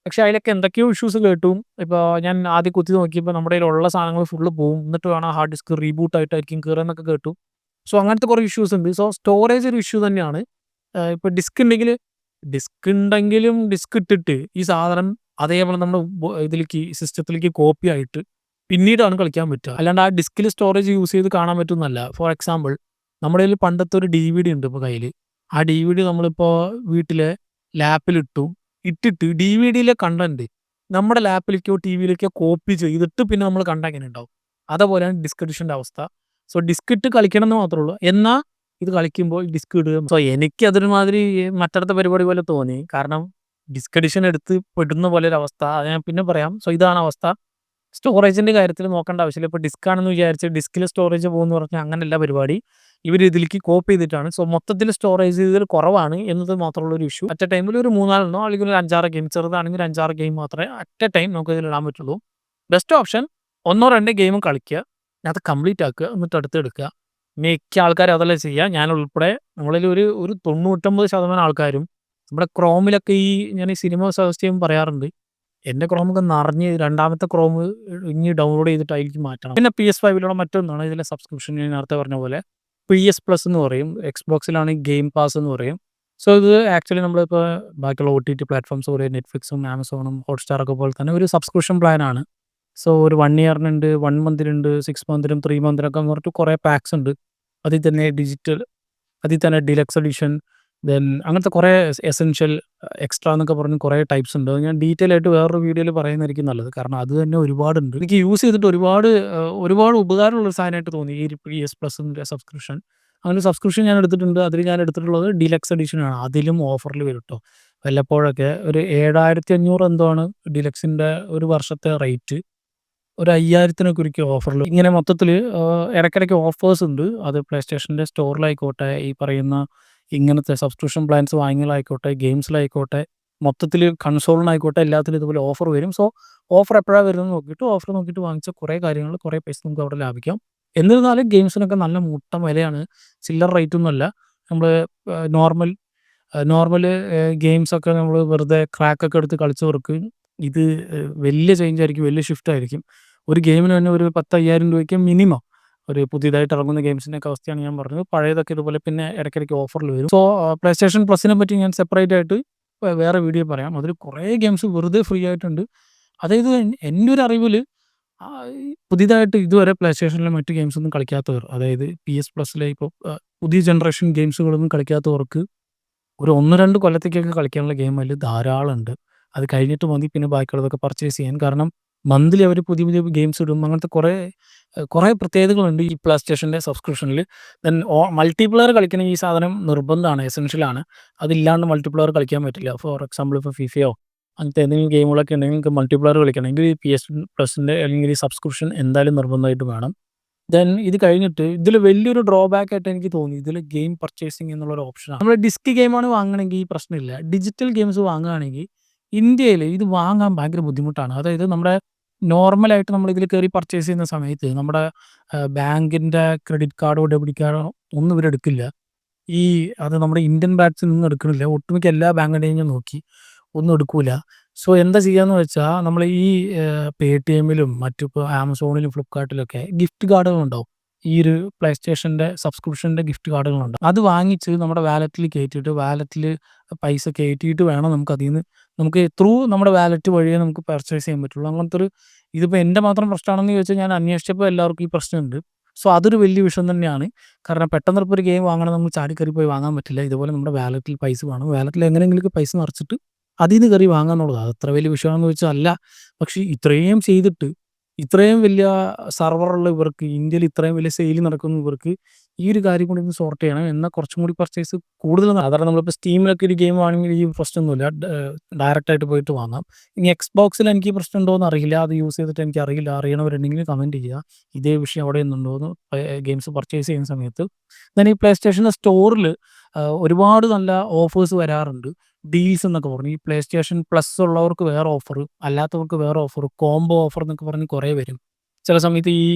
പക്ഷേ അതിലൊക്കെ എന്തൊക്കെയോ ഇഷ്യൂസ് കേട്ടു. ഇപ്പോൾ ഞാൻ ആദ്യം കുത്തി നോക്കിയപ്പോൾ നമ്മുടെ കയ്യിലുള്ള സാധനങ്ങൾ ഫുള്ള് പോവും. എന്നിട്ട് വേണം ഹാർഡ് ഡിസ്ക് റീബൂട്ട് ആയിട്ടായിരിക്കും കയറുകയെന്നൊക്കെ കേട്ടു. സോ അങ്ങനത്തെ കുറേ ഇഷ്യൂസ് ഉണ്ട്. സോ സ്റ്റോറേജ് ഒരു ഇഷ്യൂ തന്നെയാണ്. ഇപ്പോൾ ഡിസ്ക് ഉണ്ടെങ്കിലും ഡിസ്ക് ഇട്ടിട്ട് ഈ സാധനം അതേപോലെ നമ്മുടെ ഇതിലേക്ക് സിസ്റ്റത്തിലേക്ക് കോപ്പി ആയിട്ട് പിന്നീടാണ് കളിക്കാൻ പറ്റുക. അല്ലാണ്ട് ആ ഡിസ്കിൽ സ്റ്റോറേജ് യൂസ് ചെയ്ത് കാണാൻ പറ്റുമെന്നല്ല. ഫോർ എക്സാമ്പിൾ നമ്മുടെ കയ്യിൽ പണ്ടത്തെ ഒരു DVD ഉണ്ട് ഇപ്പോൾ കയ്യിൽ. ആ DVD നമ്മളിപ്പോൾ വീട്ടിലെ ഇട്ടിട്ട് DVDയിലെ കണ്ടന്റ് നമ്മുടെ ലാപ്പിലേക്കോ TVയിലേക്കോ കോപ്പി ചെയ്തിട്ട് പിന്നെ നമ്മൾ കണ്ട എങ്ങനെ ഉണ്ടാവും. അതേപോലെയാണ് ഡിസ്ക് എഡിഷൻ്റെ അവസ്ഥ. സോ ഡിസ്ക് ഇട്ട് കളിക്കണം എന്ന് മാത്രമേ ഉള്ളൂ. എന്നാൽ ഇത് കളിക്കുമ്പോൾ ഡിസ്ക് ഇടുക. സോ എനിക്ക് അതൊരുമാതിരി മറ്റടുത്ത പരിപാടി പോലെ തോന്നി. കാരണം ഡിസ്ക് എഡിഷൻ എടുത്ത് പെടുന്ന പോലെ ഒരു അവസ്ഥ. അത് ഞാൻ പിന്നെ പറയാം. സോ ഇതാണ് അവസ്ഥ. സ്റ്റോറേജിൻ്റെ കാര്യത്തിൽ നോക്കേണ്ട ആവശ്യമില്ല. ഇപ്പോൾ ഡിസ്ക് ആണെന്ന് വിചാരിച്ച് ഡിസ്കിൽ സ്റ്റോറേജ് പോകുമെന്ന് പറഞ്ഞാൽ അങ്ങനെയല്ല പരിപാടി. ഇവർ ഇതിലേക്ക് കോപ്പി ചെയ്തിട്ടാണ്. സോ മൊത്തത്തിൽ സ്റ്റോറേജ് ഇതിൽ കുറവാണ് എന്നത് മാത്രമുള്ള ഒരു ഇഷ്യൂ. അറ്റ് എ ടൈമിൽ ഒരു 3, 4 അല്ലെങ്കിൽ ഒരു 5, 6 ഗെയിം, ചെറുതാണെങ്കിൽ 5, 6 ഗെയിം മാത്രമേ അറ്റ് എ ടൈം നമുക്ക് ഇതിൽ ഇടാൻ പറ്റുള്ളൂ. ബെസ്റ്റ് ഓപ്ഷൻ 1, 2 ഗെയിം കളിക്കുക, അത് കംപ്ലീറ്റ് ആക്കുക, എന്നിട്ട് അടുത്തെടുക്കുക. മിക്ക ആൾക്കാർ അതല്ലേ ചെയ്യുക, ഞാൻ ഉൾപ്പെടെ. നമ്മളിൽ ഒരു 99% ആൾക്കാരും നമ്മുടെ ക്രോമിലൊക്കെ ഞാൻ ഈ സിനിമ സജസ്റ്റ് ചെയ്യുമ്പോൾ പറയാറുണ്ട്, എൻ്റെ ക്രോമൊക്കെ നിറഞ്ഞ് രണ്ടാമത്തെ ക്രോം ഇനി ഡൗൺലോഡ് ചെയ്തിട്ട് അതിലേക്ക് മാറ്റണം. പിന്നെ PS5 മറ്റൊന്നാണ് ഇതിലെ സബ്സ്ക്രിപ്ഷൻ. ഞാൻ നേരത്തെ പറഞ്ഞ പോലെ PS Plus എന്ന് പറയും, എക്സ്ബോക്സിലാണ് ഗെയിം പാസ് എന്ന് പറയും. സോ ഇത് ആക്ച്വലി നമ്മളിപ്പോൾ ബാക്കിയുള്ള OTT പ്ലാറ്റ്ഫോംസ് പോലെ നെറ്റ്ഫ്ലിക്സും ആമസോണും ഹോട്ട്സ്റ്റാറൊക്കെ പോലെ തന്നെ ഒരു സബ്സ്ക്രിപ്ഷൻ പ്ലാനാണ്. സോ ഒരു 1 ഇയറിനുണ്ട്, 1 മന്തിനുണ്ട്, 6 മന്തിനും 3 മന്തിനൊക്കെ പറഞ്ഞിട്ട് കുറേ പാക്സ് ഉണ്ട്. അതിൽ തന്നെ അതിൽ തന്നെ ഡിലക്സ് എഡിഷൻ, ദെൻ അങ്ങനത്തെ കുറേ എസെൻഷ്യൽ, എക്സ്ട്രാ എന്നൊക്കെ പറഞ്ഞ് കുറേ ടൈപ്സ് ഉണ്ട്. അത് ഞാൻ ഡീറ്റെയിൽ ആയിട്ട് വേറൊരു വീഡിയോയിൽ പറയുന്നതായിരിക്കും നല്ലത്. കാരണം അത് തന്നെ ഒരുപാടുണ്ട്. എനിക്ക് യൂസ് ചെയ്തിട്ട് ഒരുപാട് ഉപകാരമുള്ളൊരു സാധനമായിട്ട് തോന്നി ഈ PS Plusൻ്റെ സബ്സ്ക്രിപ്ഷൻ. അങ്ങനെ സബ്സ്ക്രിപ്ഷൻ ഞാൻ എടുത്തിട്ടുണ്ട്. അതിൽ ഞാൻ എടുത്തിട്ടുള്ളത് ഡിലക്സ് എഡിഷനാണ്. അതിലും ഓഫറിൽ വരും കേട്ടോ. വല്ലപ്പോഴൊക്കെ ഒരു 7500 എന്തോ ആണ് ഡിലക്സിൻ്റെ ഒരു വർഷത്തെ റേറ്റ്. ഒരു 5000-നൊക്കെ ഒരിക്കൽ ഓഫറിൽ ഇങ്ങനെ മൊത്തത്തിൽ ഇടയ്ക്കിടയ്ക്ക് ഓഫേഴ്സ് ഉണ്ട്. അത് പ്ലേ സ്റ്റേഷൻ്റെ സ്റ്റോറിലായിക്കോട്ടെ, ഈ പറയുന്ന ഇങ്ങനത്തെ സബ്സ്ക്രിപ്ഷൻ പ്ലാൻസ് വാങ്ങിയതായിക്കോട്ടെ, ഗെയിംസിലായിക്കോട്ടെ, മൊത്തത്തിൽ കൺസോളിനായിക്കോട്ടെ, എല്ലാത്തിലും ഇതുപോലെ ഓഫർ വരും. സോ ഓഫർ എപ്പോഴാണ് വരുന്നത് നോക്കിയിട്ട് ഓഫർ നോക്കിയിട്ട് വാങ്ങിച്ച കുറേ കാര്യങ്ങൾ, കുറേ പൈസ നമുക്ക് അവിടെ ലാഭിക്കാം. എന്നിരുന്നാലും ഗെയിംസിനൊക്കെ നല്ല മുട്ട വിലയാണ്. ചില്ലറ റേറ്റൊന്നുമല്ല. നമ്മൾ നോർമൽ ഗെയിംസൊക്കെ നമ്മൾ വെറുതെ ക്രാക്കൊക്കെ എടുത്ത് കളിച്ചവർക്ക് ഇത് വലിയ ചേഞ്ച് ആയിരിക്കും, വലിയ ഷിഫ്റ്റ് ആയിരിക്കും. ഒരു ഗെയിമിന് തന്നെ ഒരു 10,000 രൂപയ്ക്ക് മിനിമം. ഒരു പുതിയതായിട്ട് ഇറങ്ങുന്ന ഗെയിംസിൻ്റെയൊക്കെ അവസ്ഥയാണ് ഞാൻ പറഞ്ഞത്. പഴയതൊക്കെ ഇതുപോലെ പിന്നെ ഇടയ്ക്കിടയ്ക്ക് ഓഫറിൽ വരും. സോ PlayStation Plusനെ പറ്റി ഞാൻ സെപ്പറേറ്റ് ആയിട്ട് വേറെ വീഡിയോ പറയാം. അതിൽ കുറേ ഗെയിംസ് വെറുതെ ഫ്രീ ആയിട്ടുണ്ട്. അതായത് എൻ്റെ ഒരു അറിവിൽ പുതിയതായിട്ട് ഇതുവരെ PlayStationലെ മറ്റ് ഗെയിംസൊന്നും കളിക്കാത്തവർ, അതായത് PS Plusലെ ഇപ്പോൾ പുതിയ ജനറേഷൻ ഗെയിംസുകളൊന്നും കളിക്കാത്തവർക്ക് ഒരു 1, 2 കൊല്ലത്തേക്കൊക്കെ കളിക്കാനുള്ള ഗെയിം അതിൽ ധാരാളം ഉണ്ട്. അത് കഴിഞ്ഞിട്ട് മതി പിന്നെ ബാക്കിയുള്ളതൊക്കെ പർച്ചേസ് ചെയ്യാൻ. കാരണം മന്ത്ലി അവർ പുതിയ പുതിയ ഗെയിംസ് ഇടും. അങ്ങനത്തെ കുറേ പ്രത്യേകതകളുണ്ട് ഈ പ്ലേ സ്റ്റേഷൻ്റെ സബ്സ്ക്രിപ്ഷനിൽ. ദെൻ മൾട്ടിപ്ലെയർ കളിക്കണമെങ്കിൽ ഈ സാധനം നിർബന്ധമാണ്, എസെൻഷ്യലാണ്. അതില്ലാണ്ട് മൾട്ടിപ്ലെയർ കളിക്കാൻ പറ്റില്ല. ഫോർ എക്സാമ്പിൾ ഇപ്പോൾ ഫിഫയോ അങ്ങനത്തെ എന്തെങ്കിലും ഗെയിമുകളൊക്കെ ഉണ്ടെങ്കിൽ നിങ്ങൾക്ക് മൾട്ടിപ്ലെയർ കളിക്കണമെങ്കിൽ ഈ PS Plusൻ്റെ അല്ലെങ്കിൽ ഈ സബ്സ്ക്രിപ്ഷൻ എന്തായാലും നിർബന്ധമായിട്ട് വേണം. ദെൻ ഇത് കഴിഞ്ഞിട്ട് ഇതിൽ വലിയൊരു ഡ്രോബാക്ക് ആയിട്ട് എനിക്ക് തോന്നി, ഇതിൽ ഗെയിം പർച്ചേസിംഗ് എന്നുള്ളൊരു ഓപ്ഷനാണ്. നമ്മൾ ഡിസ്ക് ഗെയിമാണ് വാങ്ങണമെങ്കിൽ ഈ പ്രശ്നമില്ല. ഡിജിറ്റൽ ഗെയിംസ് വാങ്ങുകയാണെങ്കിൽ ഇന്ത്യയിൽ ഇത് വാങ്ങാൻ ഭയങ്കര ബുദ്ധിമുട്ടാണ്. അതായത് നമ്മുടെ നോർമലായിട്ട് നമ്മൾ ഇതിൽ കയറി പർച്ചേസ് ചെയ്യുന്ന സമയത്ത് നമ്മുടെ ബാങ്കിൻ്റെ ക്രെഡിറ്റ് കാർഡോ ഡെബിറ്റ് കാർഡോ ഒന്നും ഇവരെടുക്കില്ല. അത് നമ്മുടെ ഇന്ത്യൻ ബാങ്ക്സിൽ നിന്നും എടുക്കണില്ല. ഒട്ടുമിക്ക എല്ലാ ബാങ്കിൻ്റെയും ഞാൻ നോക്കി, ഒന്നും എടുക്കൂല. സോ എന്താ ചെയ്യാന്ന് വെച്ചാൽ നമ്മൾ പേടിഎമ്മിലും മറ്റിപ്പോൾ ആമസോണിലും ഫ്ലിപ്കാർട്ടിലൊക്കെ ഗിഫ്റ്റ് കാർഡുകളുണ്ടാവും. ഈ ഒരു പ്ലേ സ്റ്റേഷൻ്റെ സബ്സ്ക്രിപ്ഷൻ്റെ ഗിഫ്റ്റ് കാർഡുകളുണ്ട്. അത് വാങ്ങിച്ച് നമ്മുടെ വാലറ്റിൽ കയറ്റിയിട്ട് വാലറ്റിൽ പൈസ കയറ്റിയിട്ട് വേണം നമുക്ക് ത്രൂ നമ്മുടെ വാലറ്റ് വഴിയേ നമുക്ക് പർച്ചേസ് ചെയ്യാൻ പറ്റുള്ളൂ. അങ്ങനത്തെ ഇതിപ്പോൾ എൻ്റെ മാത്രം പ്രശ്നമാണെന്ന് ചോദിച്ചാൽ ഞാൻ അന്വേഷിച്ചപ്പോൾ എല്ലാവർക്കും ഈ പ്രശ്നമുണ്ട്. സോ അതൊരു വലിയ വിഷയം തന്നെയാണ്. കാരണം പെട്ടെന്ന് ഇപ്പോൾ ഒരു ഗെയിം വാങ്ങണം, നമുക്ക് ചാടിക്കറി പോയി വാങ്ങാൻ പറ്റില്ല. ഇതുപോലെ നമ്മുടെ വാലറ്റിൽ പൈസ വേണം. വാലറ്റിൽ എങ്ങനെയെങ്കിലും പൈസ നിറച്ചിട്ട് അതീന്ന് കേറി വാങ്ങാന്നുള്ളതാ. അതത്ര വലിയ വിഷയമാണെന്ന് ചോദിച്ചാൽ അല്ല. പക്ഷേ ഇത്രയും ചെയ്തിട്ട്, ഇത്രയും വലിയ സെർവറുള്ള ഇവർക്ക്, ഇന്ത്യയിൽ ഇത്രയും വലിയ സെയിൽ നടക്കുന്ന ഇവർക്ക്, ഈ ഒരു കാര്യം കൂടി ഒന്ന് സോർട്ട് ചെയ്യണം. എന്നാൽ കുറച്ചും കൂടി പർച്ചേസ് കൂടുതൽ സാധാരണ നമ്മളിപ്പോൾ സ്റ്റീമിലൊക്കെ ഒരു ഗെയിം വാങ്ങുമെങ്കിൽ ഈ പ്രശ്നമൊന്നുമില്ല. ഡയറക്റ്റായിട്ട് പോയിട്ട് വാങ്ങാം. ഇനി എക്സ്ബോക്സിൽ എനിക്ക് ഈ പ്രശ്നം ഉണ്ടോയെന്ന് അറിയില്ല. അത് യൂസ് ചെയ്തിട്ട് എനിക്കറിയില്ല. അറിയണവരുണ്ടെങ്കിൽ കമൻറ്റ് ചെയ്യുക. ഇതേ വിഷയം അവിടെ നിന്നുണ്ടോയെന്ന് ഗെയിംസ് പർച്ചേസ് ചെയ്യുന്ന സമയത്ത്. then ഈ പ്ലേ സ്റ്റേഷൻ്റെ സ്റ്റോറിൽ ഒരുപാട് നല്ല ഓഫേഴ്സ് വരാറുണ്ട്. ഡീൽസ് എന്നൊക്കെ പറഞ്ഞു. ഈ പ്ലേ സ്റ്റേഷൻ പ്ലസ് ഉള്ളവർക്ക് വേറെ ഓഫർ, അല്ലാത്തവർക്ക് വേറെ ഓഫർ, കോംബോ ഓഫർ എന്നൊക്കെ പറഞ്ഞ് കുറേ വരും. ചില സമയത്ത് ഈ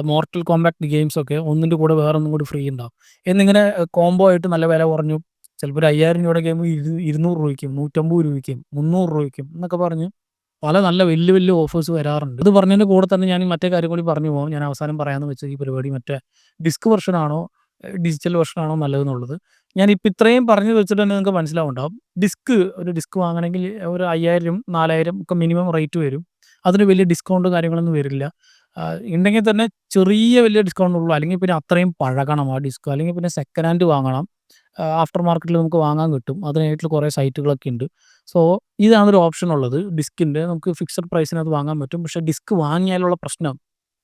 മോർട്ടൽ കോംബാറ്റ് ഗെയിംസൊക്കെ ഒന്നിൻ്റെ കൂടെ വേറൊന്നും കൂടി ഫ്രീ ഉണ്ടാവും. എന്നിങ്ങനെ കോംബോ ആയിട്ട് നല്ല വില കുറഞ്ഞു. ചിലപ്പോൾ ഒരു 5000 രൂപയുടെ ഗെയിം 200 രൂപയ്ക്കും 150 രൂപയ്ക്കും 300 രൂപയ്ക്കും എന്നൊക്കെ പറഞ്ഞ് പല നല്ല വലിയ വലിയ ഓഫേഴ്സ് വരാറുണ്ട്. ഇത് പറഞ്ഞതിൻ്റെ കൂടെ തന്നെ ഞാൻ മറ്റേ കാര്യം കൂടി പറഞ്ഞു പോകാം. ഞാൻ അവസാനം പറയാമെന്ന് വെച്ച ഈ പരിപാടി മറ്റേ ഡിസ്ക് വെർഷനാണോ ഡിജിറ്റൽ വെർഷനാണോ നല്ലതെന്നുള്ളത്. ഞാനിപ്പോൾ ഇത്രയും പറഞ്ഞു വെച്ചിട്ട് തന്നെ നിങ്ങൾക്ക് മനസ്സിലാവുന്നുണ്ടാവും. ഒരു ഡിസ്ക് വാങ്ങണമെങ്കിൽ ഒരു 5000 4000 ഒക്കെ മിനിമം റേറ്റ് വരും. അതിന് വലിയ ഡിസ്കൗണ്ട് കാര്യങ്ങളൊന്നും വരില്ല. ഉണ്ടെങ്കിൽ തന്നെ ചെറിയ വലിയ ഡിസ്കൗണ്ട് ഉള്ളൂ. അല്ലെങ്കിൽ പിന്നെ അത്രയും പഴകണം ആ ഡിസ്ക്. അല്ലെങ്കിൽ പിന്നെ സെക്കൻഡ് ഹാൻഡ് വാങ്ങണം. ആഫ്റ്റർ മാർക്കറ്റിൽ നമുക്ക് വാങ്ങാൻ കിട്ടും. അതിനായിട്ടുള്ള കുറേ സൈറ്റുകളൊക്കെ ഉണ്ട്. സോ ഇതാണൊരു ഓപ്ഷൻ ഉള്ളത്. ഡിസ്കിൻ്റെ നമുക്ക് ഫിക്സഡ് പ്രൈസിന് അത് വാങ്ങാൻ പറ്റും. പക്ഷേ ഡിസ്ക് വാങ്ങിയാലുള്ള പ്രശ്നം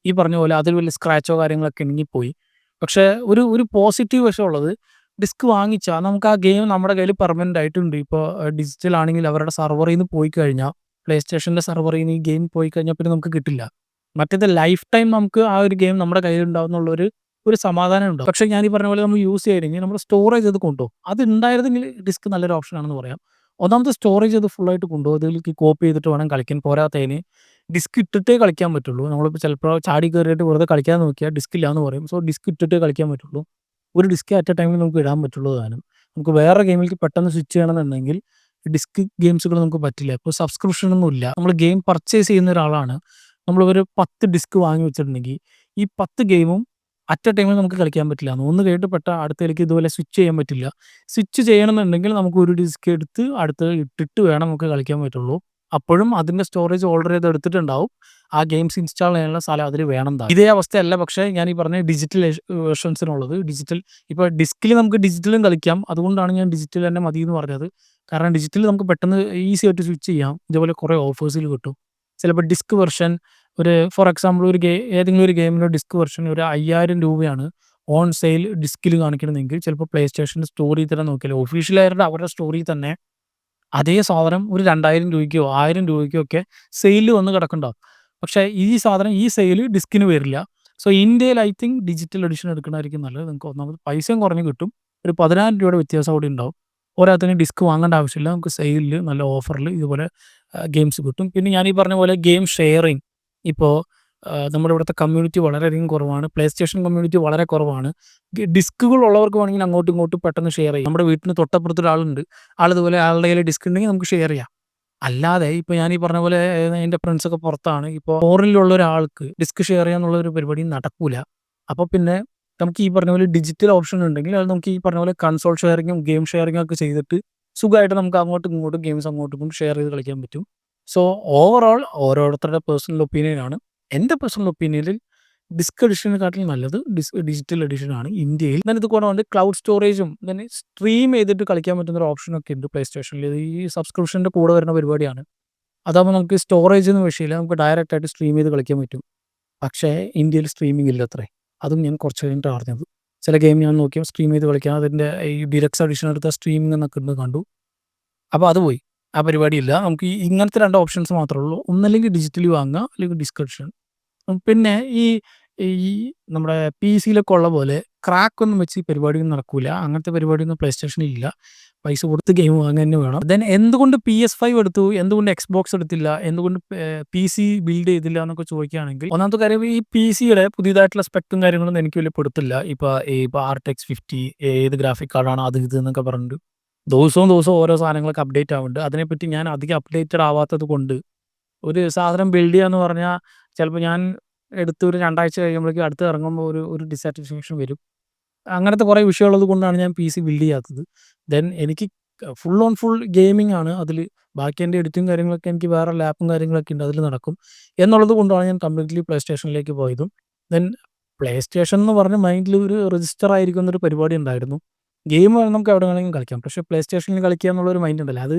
ഈ പറഞ്ഞ പോലെ അതിൽ വലിയ സ്ക്രാച്ചോ കാര്യങ്ങളൊക്കെ ഉണ്ടെങ്കിൽ പോയി. പക്ഷേ ഒരു പോസിറ്റീവ് വശമുള്ളത്, ഡിസ്ക് വാങ്ങിച്ചാൽ നമുക്ക് ആ ഗെയിം നമ്മുടെ കയ്യിൽ പെർമനൻ്റ് ആയിട്ടുണ്ട്. ഇപ്പോൾ ഡിജിറ്റൽ ആണെങ്കിൽ അവരുടെ സെർവറിൽ നിന്ന് പോയി കഴിഞ്ഞാൽ, പ്ലേ സ്റ്റേഷൻ്റെ സെർവറിൽ നിന്ന് ഈ ഗെയിം പോയി കഴിഞ്ഞാൽ പിന്നെ നമുക്ക് കിട്ടില്ല. മറ്റേത് ലൈഫ് ടൈം നമുക്ക് ആ ഒരു ഗെയിം നമ്മുടെ കയ്യിലുണ്ടാവും എന്നുള്ളൊരു സമാധാനം ഉണ്ടാവും. പക്ഷേ ഞാൻ ഈ പറഞ്ഞ പോലെ നമ്മൾ യൂസ് ചെയ്യണമെങ്കിൽ നമ്മൾ സ്റ്റോറേജ് ചെയ്ത് കൊണ്ടുപോകും. അത് ഉണ്ടായിരുന്നെങ്കിൽ ഡിസ്ക് നല്ലൊരു ഓപ്ഷൻ ആണെന്ന് പറയാം. ഒന്നാമത്തെ സ്റ്റോറേജ് അത് ഫുള്ളായിട്ട് കൊണ്ടുപോകും. അതിലേക്ക് കോപ്പി ചെയ്തിട്ട് വേണം കളിക്കാൻ. പോരാത്തതിന് ഡിസ്ക് ഇട്ടിട്ടേ കളിക്കാൻ പറ്റുള്ളൂ. നമ്മളിപ്പോൾ ചിലപ്പോൾ ചാടി കയറിയിട്ട് വെറുതെ കളിക്കാൻ നോക്കിയാൽ ഡിസ്ക് ഇല്ലാന്ന് പറയും. സോ ഡിസ്ക് ഇട്ടിട്ടേ കളിക്കാൻ പറ്റുള്ളൂ. ഒരു ഡിസ്കേ അറ്റ് എ ടൈമിൽ നമുക്ക് ഇടാൻ പറ്റുള്ളൂ താനും. നമുക്ക് വേറെ ഗെയിമിലേക്ക് പെട്ടെന്ന് സ്വിച്ച് ചെയ്യണമെന്നുണ്ടെങ്കിൽ ഡിസ്ക് ഗെയിംസുകൾ നമുക്ക് പറ്റില്ല. ഇപ്പോൾ സബ്സ്ക്രിപ്ഷനൊന്നും ഇല്ല. നമ്മൾ ഗെയിം പർച്ചേസ് ചെയ്യുന്ന ഒരാളാണ്. നമ്മളൊരു 10 ഡിസ്ക് വാങ്ങി വെച്ചിട്ടുണ്ടെങ്കിൽ ഈ 10 ഗെയിമും അറ്റ് എ ടൈമിൽ നമുക്ക് കളിക്കാൻ പറ്റില്ല. ഒന്ന് കഴിഞ്ഞിട്ട് അടുത്തതിലേക്ക് ഇതുപോലെ സ്വിച്ച് ചെയ്യാൻ പറ്റില്ല. സ്വിച്ച് ചെയ്യണമെന്നുണ്ടെങ്കിൽ നമുക്ക് ഒരു ഡിസ്ക് എടുത്ത് അടുത്തത് ഇട്ടിട്ട് വേണം നമുക്ക് കളിക്കാൻ പറ്റുള്ളൂ. അപ്പോഴും അതിൻ്റെ സ്റ്റോറേജ് ഓൾറെഡി അത് എടുത്തിട്ടുണ്ടാവും. ആ ഗെയിംസ് ഇൻസ്റ്റാൾ ചെയ്യാനുള്ള സ്ഥലം അതിൽ വേണം താനും. ഇതേ അവസ്ഥയല്ല പക്ഷേ ഞാൻ ഈ പറഞ്ഞ ഡിജിറ്റൽ വേർഷൻസിനുള്ളത്. ഇപ്പോൾ ഡിസ്കിൽ നമുക്ക് ഡിജിറ്റലും കളിക്കാം. അതുകൊണ്ടാണ് ഞാൻ ഡിജിറ്റൽ തന്നെ മതി എന്ന് പറഞ്ഞത്. കാരണം ഡിജിറ്റൽ നമുക്ക് പെട്ടെന്ന് ഈസി ആയിട്ട് സ്വിച്ച് ചെയ്യാം. ഇതുപോലെ കുറേ ഓഫേഴ്സിൽ കിട്ടും. ചിലപ്പോൾ ഡിസ്ക് വെർഷൻ ഫോർ എക്സാമ്പിൾ ഏതെങ്കിലും ഒരു ഗെയിമിൻ്റെ ഡിസ്ക് വെർഷൻ ഒരു 5000 രൂപയാണ് ഓൺ സെയിൽ ഡിസ്കിൽ കാണിക്കണമെങ്കിൽ ചിലപ്പോൾ പ്ലേ സ്റ്റേഷൻ്റെ സ്റ്റോറിൽ തന്നെ നോക്കിയാൽ ഒഫീഷ്യലായിട്ട് അവരുടെ സ്റ്റോറിൽ തന്നെ അതേ സാധനം ഒരു 2000 രൂപയ്ക്കോ 1000 രൂപയ്ക്കോ ഒക്കെ സെയിലിൽ വന്ന് കിടക്കുന്നുണ്ടാവും. പക്ഷേ ഈ സാധനം ഈ സെയിൽ ഡിസ്കിന് വരില്ല. സോ ഇന്ത്യയിൽ ഐ തിങ്ക് ഡിജിറ്റൽ എഡിഷൻ എടുക്കണമായിരിക്കും നല്ലത്. നിങ്ങൾക്ക് ഒന്നാമത് പൈസയും കുറഞ്ഞ് കിട്ടും. ഒരു 10,000 രൂപയുടെ വ്യത്യാസം അവിടെ ഉണ്ടാവും. പോരാത്തതിന് ഡിസ്ക് വാങ്ങേണ്ട ആവശ്യമില്ല. നമുക്ക് സെയിലിൽ നല്ല ഓഫറിൽ ഇതുപോലെ ഗെയിംസ് കിട്ടും. പിന്നെ ഞാൻ ഈ പറഞ്ഞ പോലെ ഗെയിം ഷെയറിങ് ഇപ്പോൾ നമ്മുടെ ഇവിടുത്തെ കമ്മ്യൂണിറ്റി വളരെയധികം കുറവാണ്. പ്ലേ സ്റ്റേഷൻ കമ്മ്യൂണിറ്റി വളരെ കുറവാണ്. ഡിസ്കുകൾ ഉള്ളവർക്ക് വേണമെങ്കിൽ അങ്ങോട്ടും ഇങ്ങോട്ടും പെട്ടെന്ന് ഷെയർ ചെയ്യാം. നമ്മുടെ വീട്ടിന് തൊട്ടപ്പുറത്ത് ഒരാളുണ്ട്. ആളിതുപോലെ ആളുടെ കയ്യിൽ ഡിസ്ക് ഉണ്ടെങ്കിൽ നമുക്ക് ഷെയർ ചെയ്യാം. അല്ലാതെ ഇപ്പോൾ ഞാൻ ഈ പറഞ്ഞ പോലെ എൻ്റെ ഫ്രണ്ട്സൊക്കെ പുറത്താണ്. ഇപ്പോൾ ഫോറിനിലുള്ള ഒരാൾക്ക് ഡിസ്ക് ഷെയർ ചെയ്യാന്നുള്ള ഒരു പരിപാടി നടക്കൂല. അപ്പോൾ പിന്നെ നമുക്ക് ഈ പറഞ്ഞ പോലെ ഡിജിറ്റൽ ഓപ്ഷൻ ഉണ്ടെങ്കിൽ അത് നമുക്ക് ഈ പറഞ്ഞ പോലെ കൺസോൾ ഷെയറിങ്ങും ഗെയിം ഷെയറിങ്ങും ഒക്കെ ചെയ്തിട്ട് സുഖമായിട്ട് നമുക്ക് അങ്ങോട്ടും ഇങ്ങോട്ടും ഗെയിംസ് അങ്ങോട്ടും ഇങ്ങോട്ടും ഷെയർ ചെയ്ത് കളിക്കാൻ പറ്റും. സോ ഓവറോൾ ഓരോരുത്തരുടെ പേഴ്സണൽ ഒപ്പീനിയനാണ്. എൻ്റെ പേഴ്സണൽ ഒപ്പീനിയനിൽ ഡിസ്ക് എഡിഷനെക്കാട്ടിലും നല്ലത് ഡിജിറ്റൽ എഡിഷനാണ് ഇന്ത്യയിൽ. ഇത് കൂടാതെ ക്ലൗഡ് സ്റ്റോറേജും സ്ട്രീം ചെയ്തിട്ട് കളിക്കാൻ പറ്റുന്ന ഒരു ഓപ്ഷനൊക്കെ ഉണ്ട് പ്ലേ സ്റ്റേഷനിൽ. ഈ സബ്സ്ക്രിപ്ഷൻ്റെ കൂടെ വരുന്ന പരിപാടിയാണ്. അതാകുമ്പോൾ നമുക്ക് സ്റ്റോറേജൊന്നും വിഷയമില്ല. നമുക്ക് ഡയറക്റ്റ് ആയിട്ട് സ്ട്രീം ചെയ്ത് കളിക്കാൻ പറ്റും. പക്ഷേ ഇന്ത്യയിൽ സ്ട്രീമിംഗ് ഇല്ലത്രേ. അതും ഞാൻ കുറച്ച് കഴിഞ്ഞിട്ടാണ് അറിഞ്ഞത്. ചില ഗെയിം ഞാൻ നോക്കിയപ്പോൾ സ്ട്രീം ചെയ്ത് കളിക്കാം. അതിൻ്റെ ഈ ഡിലക്സ് എഡിഷൻ എടുത്ത സ്ട്രീമിംഗ് എന്നൊക്കെ ഉണ്ട് കണ്ടു. അപ്പോൾ അത് പോയി. ആ പരിപാടിയില്ല. നമുക്ക് ഇങ്ങനത്തെ 2 ഓപ്ഷൻസ് മാത്രമേ ഉള്ളൂ. ഒന്നല്ലെങ്കിൽ ഡിജിറ്റലി വാങ്ങുക, അല്ലെങ്കിൽ ഡിസ്ക് എഡിഷൻ. പിന്നെ ഈ ഈ നമ്മുടെ പിസിയിലൊക്കെ ഉള്ള പോലെ ക്രാക്കൊന്നും വെച്ച് ഈ പരിപാടിയൊന്നും നടക്കൂല. അങ്ങനത്തെ പരിപാടിയൊന്നും പ്ലേ സ്റ്റേഷനിൽ ഇല്ല. പൈസ കൊടുത്ത് ഗെയിം വാങ്ങുക തന്നെ വേണം. ദെൻ എന്തുകൊണ്ട് PS5 എടുത്തു, എന്തുകൊണ്ട് എക്സ്ബോക്സ് എടുത്തില്ല, എന്തുകൊണ്ട് PC ബിൽഡ് ചെയ്തില്ല എന്നൊക്കെ ചോദിക്കുകയാണെങ്കിൽ, ഒന്നാമത്തെ കാര്യം ഈ PCയുടെ പുതിയതായിട്ടുള്ള സ്പെക്കും കാര്യങ്ങളൊന്നും എനിക്ക് വലിയ പെടുത്തില്ല. ഇപ്പോൾ RTX 50 ഏത് ഗ്രാഫിക് കാർഡാണ് അത് ഇത് എന്നൊക്കെ പറഞ്ഞിട്ട് ദിവസവും ഓരോ സാധനങ്ങളൊക്കെ അപ്ഡേറ്റ് ആവുന്നുണ്ട്. അതിനെപ്പറ്റി ഞാൻ അധികം അപ്ഡേറ്റഡ് ആവാത്തത് കൊണ്ട് ഒരു സാധനം ബിൽഡ് ചെയ്യാന്ന് പറഞ്ഞാൽ ചിലപ്പോൾ ഞാൻ എടുത്ത് ഒരു 2 ആഴ്ച കഴിയുമ്പോഴേക്കും അടുത്ത് ഇറങ്ങുമ്പോൾ ഒരു ഡിസാറ്റിസ്ഫാക്ഷൻ വരും. അങ്ങനത്തെ കുറേ വിഷയമുള്ളത് കൊണ്ടാണ് ഞാൻ PC ബിൽഡ് ചെയ്യാത്തത്. ദെൻ എനിക്ക് ഫുൾ ഗെയിമിംഗ് ആണ് അതിൽ. ബാക്കി എൻ്റെ എഡിറ്റിംഗ് കാര്യങ്ങളൊക്കെ എനിക്ക് വേറെ ലാപ്പും കാര്യങ്ങളൊക്കെ ഉണ്ട്, അതിൽ നടക്കും എന്നുള്ളത് കൊണ്ടാണ് ഞാൻ കംപ്ലീറ്റ്ലി പ്ലേ സ്റ്റേഷനിലേക്ക് പോയതും. ദെൻ പ്ലേ സ്റ്റേഷൻ എന്ന് പറഞ്ഞ മൈൻഡിൽ ഒരു രജിസ്റ്റർ ആയിരിക്കുന്നൊരു പരിപാടി ഉണ്ടായിരുന്നു. ഗെയിം നമുക്ക് എവിടെ വേണമെങ്കിലും കളിക്കാം. പക്ഷേ പ്ലേ സ്റ്റേഷനിൽ കളിക്കുക എന്നുള്ളൊരു മൈൻഡ് ഉണ്ടല്ലോ, അത്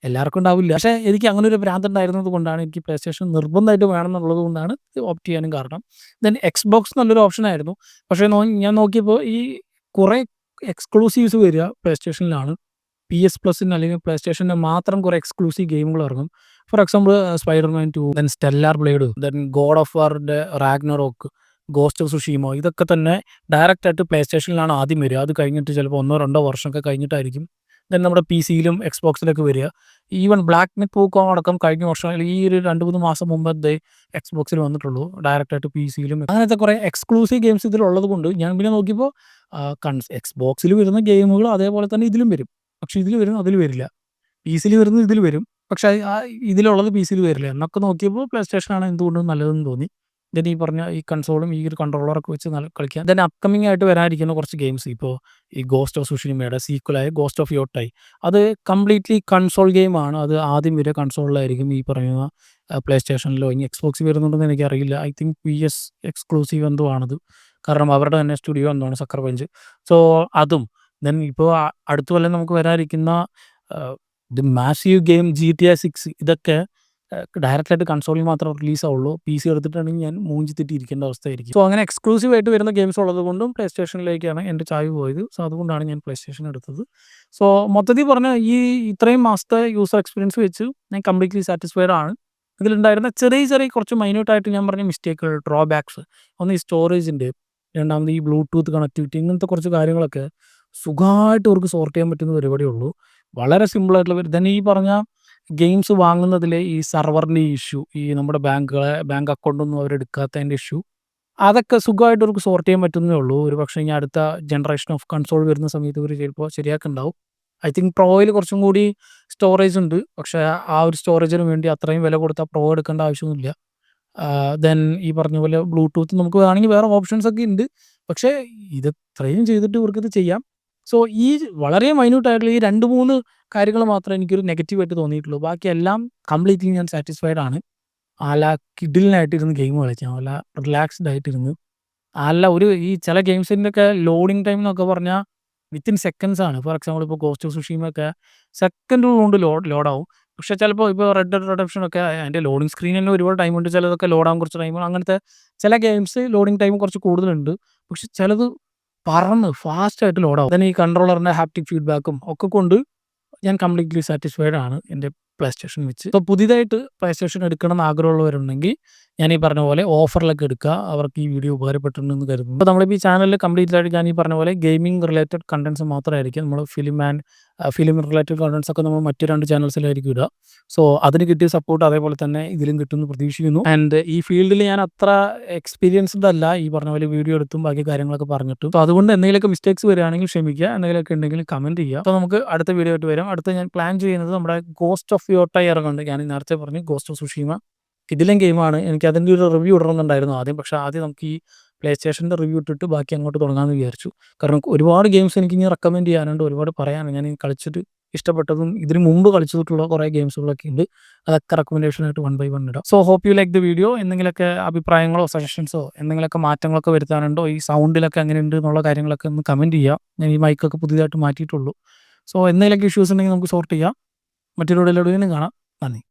എല്ലാവർക്കും ഉണ്ടാവില്ല. പക്ഷേ എനിക്ക് അങ്ങനെ ഒരു ഭ്രാന്ത് ഉണ്ടായിരുന്നത് കൊണ്ടാണ് എനിക്ക് പ്ലേ സ്റ്റേഷൻ നിർബന്ധമായിട്ട് വേണം എന്നുള്ളത് കൊണ്ടാണ് ഓപ്റ്റ് ചെയ്യാനും കാരണം. ദെൻ എക്സ്ബോക്സ് നല്ലൊരു ഓപ്ഷനായിരുന്നു. പക്ഷേ ഞാൻ നോക്കിയപ്പോൾ ഈ കുറേ എക്സ്ക്ലൂസീവ്സ് വരിക പ്ലേ സ്റ്റേഷനിലാണ്. PS പ്ലസിന് അല്ലെങ്കിൽ പ്ലേ സ്റ്റേഷന് മാത്രം കുറേ എക്സ്ക്ലൂസീവ് ഗെയിമുകൾ ഇറങ്ങും. For example Spiderman 2, then Stellar Blade, then God of വാറിൻ്റെ റാഗ്നറോക്ക്, ഗോസ്റ്റ് ഓഫ് സുഷീമോ, ഇതൊക്കെ തന്നെ ഡയറക്റ്റ് ആയിട്ട് പ്ലേ സ്റ്റേഷനിലാണ് ആദ്യം വരിക. അത് കഴിഞ്ഞിട്ട് ചിലപ്പോൾ 1 2 വർഷമൊക്കെ കഴിഞ്ഞിട്ടായിരിക്കും ദെൻ നമ്മുടെ PC-യിലും എക്സ്ബോക്സിലൊക്കെ വരിക. ഈവൻ ബ്ലാക്ക് മിത്ത് പൂക്കോം അടക്കം കഴിഞ്ഞ വർഷം അല്ലെങ്കിൽ ഈ ഒരു 2 3 മാസം മുമ്പ് എക്സ്ബോക്സിൽ വന്നിട്ടുള്ളൂ. ഡയറക്റ്റ് ആയിട്ട് PC-യിലും അങ്ങനത്തെ കുറേ എക്സ്ക്ലൂസീവ് ഗെയിംസ് ഇതിലുള്ളത് കൊണ്ട് ഞാൻ പിന്നെ നോക്കിയപ്പോൾ എക്സ്ബോക്സിൽ വരുന്ന ഗെയിമുകൾ അതേപോലെ തന്നെ ഇതിലും വരും. പക്ഷേ ഇതിൽ വരുന്നത് അതിൽ വരില്ല. PC-യിൽ വരുന്നത് ഇതിൽ വരും. പക്ഷേ ഇതിലുള്ളത് PC-യിൽ വരില്ല. എന്നൊക്കെ നോക്കിയപ്പോൾ പ്ലേ സ്റ്റേഷനാണ് എന്തുകൊണ്ടും നല്ലതെന്ന് തോന്നി. ദെൻ ഈ പറഞ്ഞ ഈ കൺസോളും ഈ ഒരു കൺട്രോളറൊക്കെ വെച്ച് കളിക്കാം. ദെൻ അപ്കമിംഗ് ആയിട്ട് വരാനിരിക്കുന്ന കുറച്ച് ഗെയിംസ്, ഇപ്പോൾ ഈ ഗോസ്റ്റ് ഓഫ് സുഷിമയുടെ സീക്വലായ ഗോസ്റ്റ് ഓഫ് യോട്ടായി, അത് കംപ്ലീറ്റ്ലി കൺസോൾ ഗെയിമാണ്. അത് ആദ്യം വരിക കൺസോളിലായിരിക്കും. ഈ പറയുന്ന പ്ലേ സ്റ്റേഷനിലോ ഇനി എക്സ്ബോക്സിൽ വരുന്നുണ്ടെന്ന് എനിക്കറിയില്ല. ഐ തിങ്ക് PS എക്സ്ക്ലൂസീവ് എന്തോ ആണത്. കാരണം അവരുടെ തന്നെ സ്റ്റുഡിയോ എന്താണ് സക്കർ പഞ്ച്. സോ അതും ദെൻ ഇപ്പോൾ അടുത്ത കൊല്ലം നമുക്ക് വരാനിരിക്കുന്ന ദി മാസീവ് ഗെയിം GTA 6, ഇതൊക്കെ ഡയറക്റ്റായിട്ട് കൺസോളിൽ മാത്രം റിലീസാവുള്ളൂ. PC എടുത്തിട്ടുണ്ടെങ്കിൽ ഞാൻ മൂഞ്ചി തെറ്റി ഇരിക്കേണ്ട അവസ്ഥയായിരിക്കും. സോ അങ്ങനെ എക്സ്ക്ലൂസീവ് ആയിട്ട് വരുന്ന ഗെയിംസ് ഉള്ളത് കൊണ്ടും പ്ലേ സ്റ്റേഷനിലേക്കാണ് എൻ്റെ ചായ്വ് പോയത്. സോ അതുകൊണ്ടാണ് ഞാൻ പ്ലേ സ്റ്റേഷൻ എടുത്തത്. സോ മൊത്തത്തിൽ പറഞ്ഞാൽ ഈ ഇത്രയും മാസത്തെ യൂസർ എക്സ്പീരിയൻസ് വെച്ച് ഞാൻ കംപ്ലീറ്റ്ലി സാറ്റിസ്ഫൈഡ് ആണ്. ഇതിലുണ്ടായിരുന്ന ചെറിയ ചെറിയ കുറച്ച് മൈന്യൂട്ടായിട്ട് ഞാൻ പറഞ്ഞ മിസ്റ്റേക്കുകൾ, ഡ്രോബാക്സ്, ഒന്ന് ഈ സ്റ്റോറേജിൻ്റെ, രണ്ടാമത് ഈ ബ്ലൂടൂത്ത് കണക്ടിവിറ്റി, ഇങ്ങനത്തെ കുറച്ച് കാര്യങ്ങളൊക്കെ സുഖമായിട്ട് അവർക്ക് സോർട്ട് ചെയ്യാൻ പറ്റുന്ന പരിപാടിയേ ഉള്ളൂ. വളരെ സിമ്പിളായിട്ടുള്ള ദെൻ ഈ പറഞ്ഞ ഗെയിംസ് വാങ്ങുന്നതിലെ ഈ സെർവറിൻ്റെ ഇഷ്യൂ, ഈ നമ്മുടെ ബാങ്ക് അക്കൗണ്ടൊന്നും അവരെടുക്കാത്തതിൻ്റെ ഇഷ്യൂ, അതൊക്കെ സുഖമായിട്ട് അവർക്ക് സോർട്ട് ചെയ്യാൻ പറ്റുന്നേ ഉള്ളൂ. ഒരു പക്ഷേ ഇനി അടുത്ത ജനറേഷൻ ഓഫ് കൺസോൾ വരുന്ന സമയത്ത് ഇവർ ചിലപ്പോൾ ശരിയാക്കുന്നുണ്ടാവും. ഐ തിങ്ക് പ്രോയിൽ കുറച്ചും കൂടി സ്റ്റോറേജ് ഉണ്ട്. പക്ഷേ ആ ഒരു സ്റ്റോറേജിന് വേണ്ടി അത്രയും വില കൊടുത്താൽ പ്രോ എടുക്കേണ്ട ആവശ്യമൊന്നുമില്ല. ദെൻ ഈ പറഞ്ഞ പോലെ ബ്ലൂടൂത്ത് നമുക്ക് വേണമെങ്കിൽ വേറെ ഓപ്ഷൻസ് ഒക്കെ ഉണ്ട്. പക്ഷേ ഇത് ഇത്രയും ചെയ്തിട്ട് ഇവർക്കിത് ചെയ്യാം. സോ ഈ വളരെ മൈന്യൂട്ടായിട്ടുള്ള ഈ 2 3 കാര്യങ്ങൾ മാത്രമേ എനിക്കൊരു നെഗറ്റീവായിട്ട് തോന്നിയിട്ടുള്ളൂ. ബാക്കിയെല്ലാം കംപ്ലീറ്റ്ലി ഞാൻ സാറ്റിസ്ഫൈഡ് ആണ്. നല്ല കിടിലനായിട്ടിരുന്ന് ഗെയിം കളിക്കാം, നല്ല റിലാക്സ്ഡ് ആയിട്ടിരുന്ന്, ഈ ചില ഗെയിംസിൻ്റെയൊക്കെ ലോഡിങ് ടൈം എന്നൊക്കെ പറഞ്ഞാൽ വിത്തിൻ സെക്കൻഡ്സ് ആണ്. ഫോർ എക്സാമ്പിൾ ഇപ്പോൾ ഗോസ്റ്റ് ഓഫ് സുഷീമയൊക്കെ സെക്കൻഡുകൾ കൊണ്ട് ലോഡാവും. പക്ഷേ ചിലപ്പോൾ ഇപ്പോൾ റെഡ് ഡെഡ് റിഡംപ്ഷൻ ഒക്കെ അതിൻ്റെ ലോഡിങ് സ്ക്രീനിൽ തന്നെ ഒരുപാട് ടൈമുണ്ട്. ചിലതൊക്കെ ലോഡാകാൻ കുറച്ച് ടൈം, അങ്ങനത്തെ ചില ഗെയിംസ് ലോഡിങ് ടൈം കുറച്ച് കൂടുതലുണ്ട്. പക്ഷെ ചിലത് പറന്ന് ഫാസ്റ്റായിട്ട് ലോഡാവും. ദെൻ ഈ കൺട്രോളറിൻ്റെ ഹാപ്റ്റിക് ഫീഡ്ബാക്കും ഒക്കെ കൊണ്ട് ഞാൻ കംപ്ലീറ്റ്ലി സാറ്റിസ്ഫൈഡ് ആണ് എൻ്റെ പ്ലേ സ്റ്റേഷൻ വെച്ച്. ഇപ്പോൾ പുതിയതായിട്ട് പ്ലേ സ്റ്റേഷൻ എടുക്കണം എന്ന് ആഗ്രഹമുള്ളവരുണ്ടെങ്കിൽ ഞാൻ ഈ പറഞ്ഞ പോലെ ഓഫറിലൊക്കെ എടുക്കുക. അവർക്ക് ഈ വീഡിയോ ഉപകാരപ്പെട്ടിട്ടുണ്ടെന്ന് കരുതുന്നു. അപ്പോൾ നമ്മളിപ്പോൾ ഈ ചാനലിൽ കംപ്ലീറ്റ് ആയിട്ട് ഞാൻ ഈ പറഞ്ഞ പോലെ ഗെയിമിംഗ് റിലേറ്റഡ് കണ്ടൻസ് മാത്രമായിരിക്കും. നമ്മൾ ഫിലിം റിലേറ്റഡ് കണ്ടൻസ് ഒക്കെ നമ്മൾ മറ്റ് 2 ചാനൽസിലായിരിക്കും ഇടുക. സോ അതിന് കിട്ടിയ സപ്പോർട്ട് അതേപോലെ തന്നെ ഇതിലും കിട്ടുമെന്ന് പ്രതീക്ഷിക്കുന്നു. ആൻഡ് ഈ ഫീൽഡിൽ ഞാൻ അത്ര എക്സ്പീരിയൻസ്ഡ് അല്ല, ഈ പറഞ്ഞ പോലെ വീഡിയോ എടുത്തും ബാക്കി കാര്യങ്ങളൊക്കെ പറഞ്ഞിട്ടും. സോ അതുകൊണ്ട് എന്തെങ്കിലുമൊക്കെ മിസ്റ്റേക്സ് വരികയാണെങ്കിൽ ക്ഷമിക്കുക. എന്തെങ്കിലുമൊക്കെ ഉണ്ടെങ്കിൽ കമൻറ്റ് ചെയ്യുക. അപ്പോൾ നമുക്ക് അടുത്ത വീഡിയോ ആയിട്ട് വരാം. അടുത്ത ഞാൻ പ്ലാൻ ചെയ്യുന്നത് നമ്മുടെ ഗോസ്റ്റ് ഓഫ് യോട്ടായി ഇറങ്ങുന്നുണ്ട്. ഞാൻ നേരത്തെ പറഞ്ഞു ഗോസ്റ്റ് ഓഫ് സുഷീമ കിടിലൻ ഗെയിമാണ്. എനിക്ക് അതിൻ്റെ ഒരു റിവ്യൂ ഇടണമെന്നുണ്ടായിരുന്നു ആദ്യം. പക്ഷേ ആദ്യം നമുക്ക് ഈ പ്ലേ സ്റ്റേഷൻ്റെ റിവ്യൂ ഇട്ടിട്ട് ബാക്കി അങ്ങോട്ട് തുടങ്ങാമെന്ന് വിചാരിച്ചു. കാരണം ഒരുപാട് ഗെയിംസ് എനിക്ക് ഇനി റെക്കമെൻഡ് ചെയ്യാനുണ്ട്, ഒരുപാട് പറയാനുണ്ട്. ഞാൻ കളിച്ചിട്ട് ഇഷ്ടപ്പെട്ടതും ഇതിന് മുമ്പ് കളിച്ചിട്ടുള്ള കുറേ ഗെയിംസുകളൊക്കെ ഉണ്ട്. അതൊക്കെ റെക്കമെൻഡേഷനായിട്ട് 1 by 1 ഇടാം. So hope you like the video. എന്തെങ്കിലുമൊക്കെ അഭിപ്രായങ്ങളോ സജഷൻസോ എന്തെങ്കിലുമൊക്കെ മാറ്റങ്ങളൊക്കെ വരുത്താനുണ്ടോ, ഈ സൗണ്ടിലൊക്കെ എങ്ങനെയുണ്ട് എന്നുള്ള കാര്യങ്ങളൊക്കെ ഒന്ന് കമൻറ്റ് ചെയ്യുക. ഞാൻ ഈ മൈക്കൊക്കെ പുതിയതായിട്ട് മാറ്റിയിട്ടുള്ളൂ. സോ എന്തെങ്കിലുമൊക്കെ ഇഷ്യൂസ് ഉണ്ടെങ്കിൽ നമുക്ക് സോർട്ട് ചെയ്യാം. മറ്റൊരു വീഡിയോയിലൂടെ കാണാം. നന്ദി.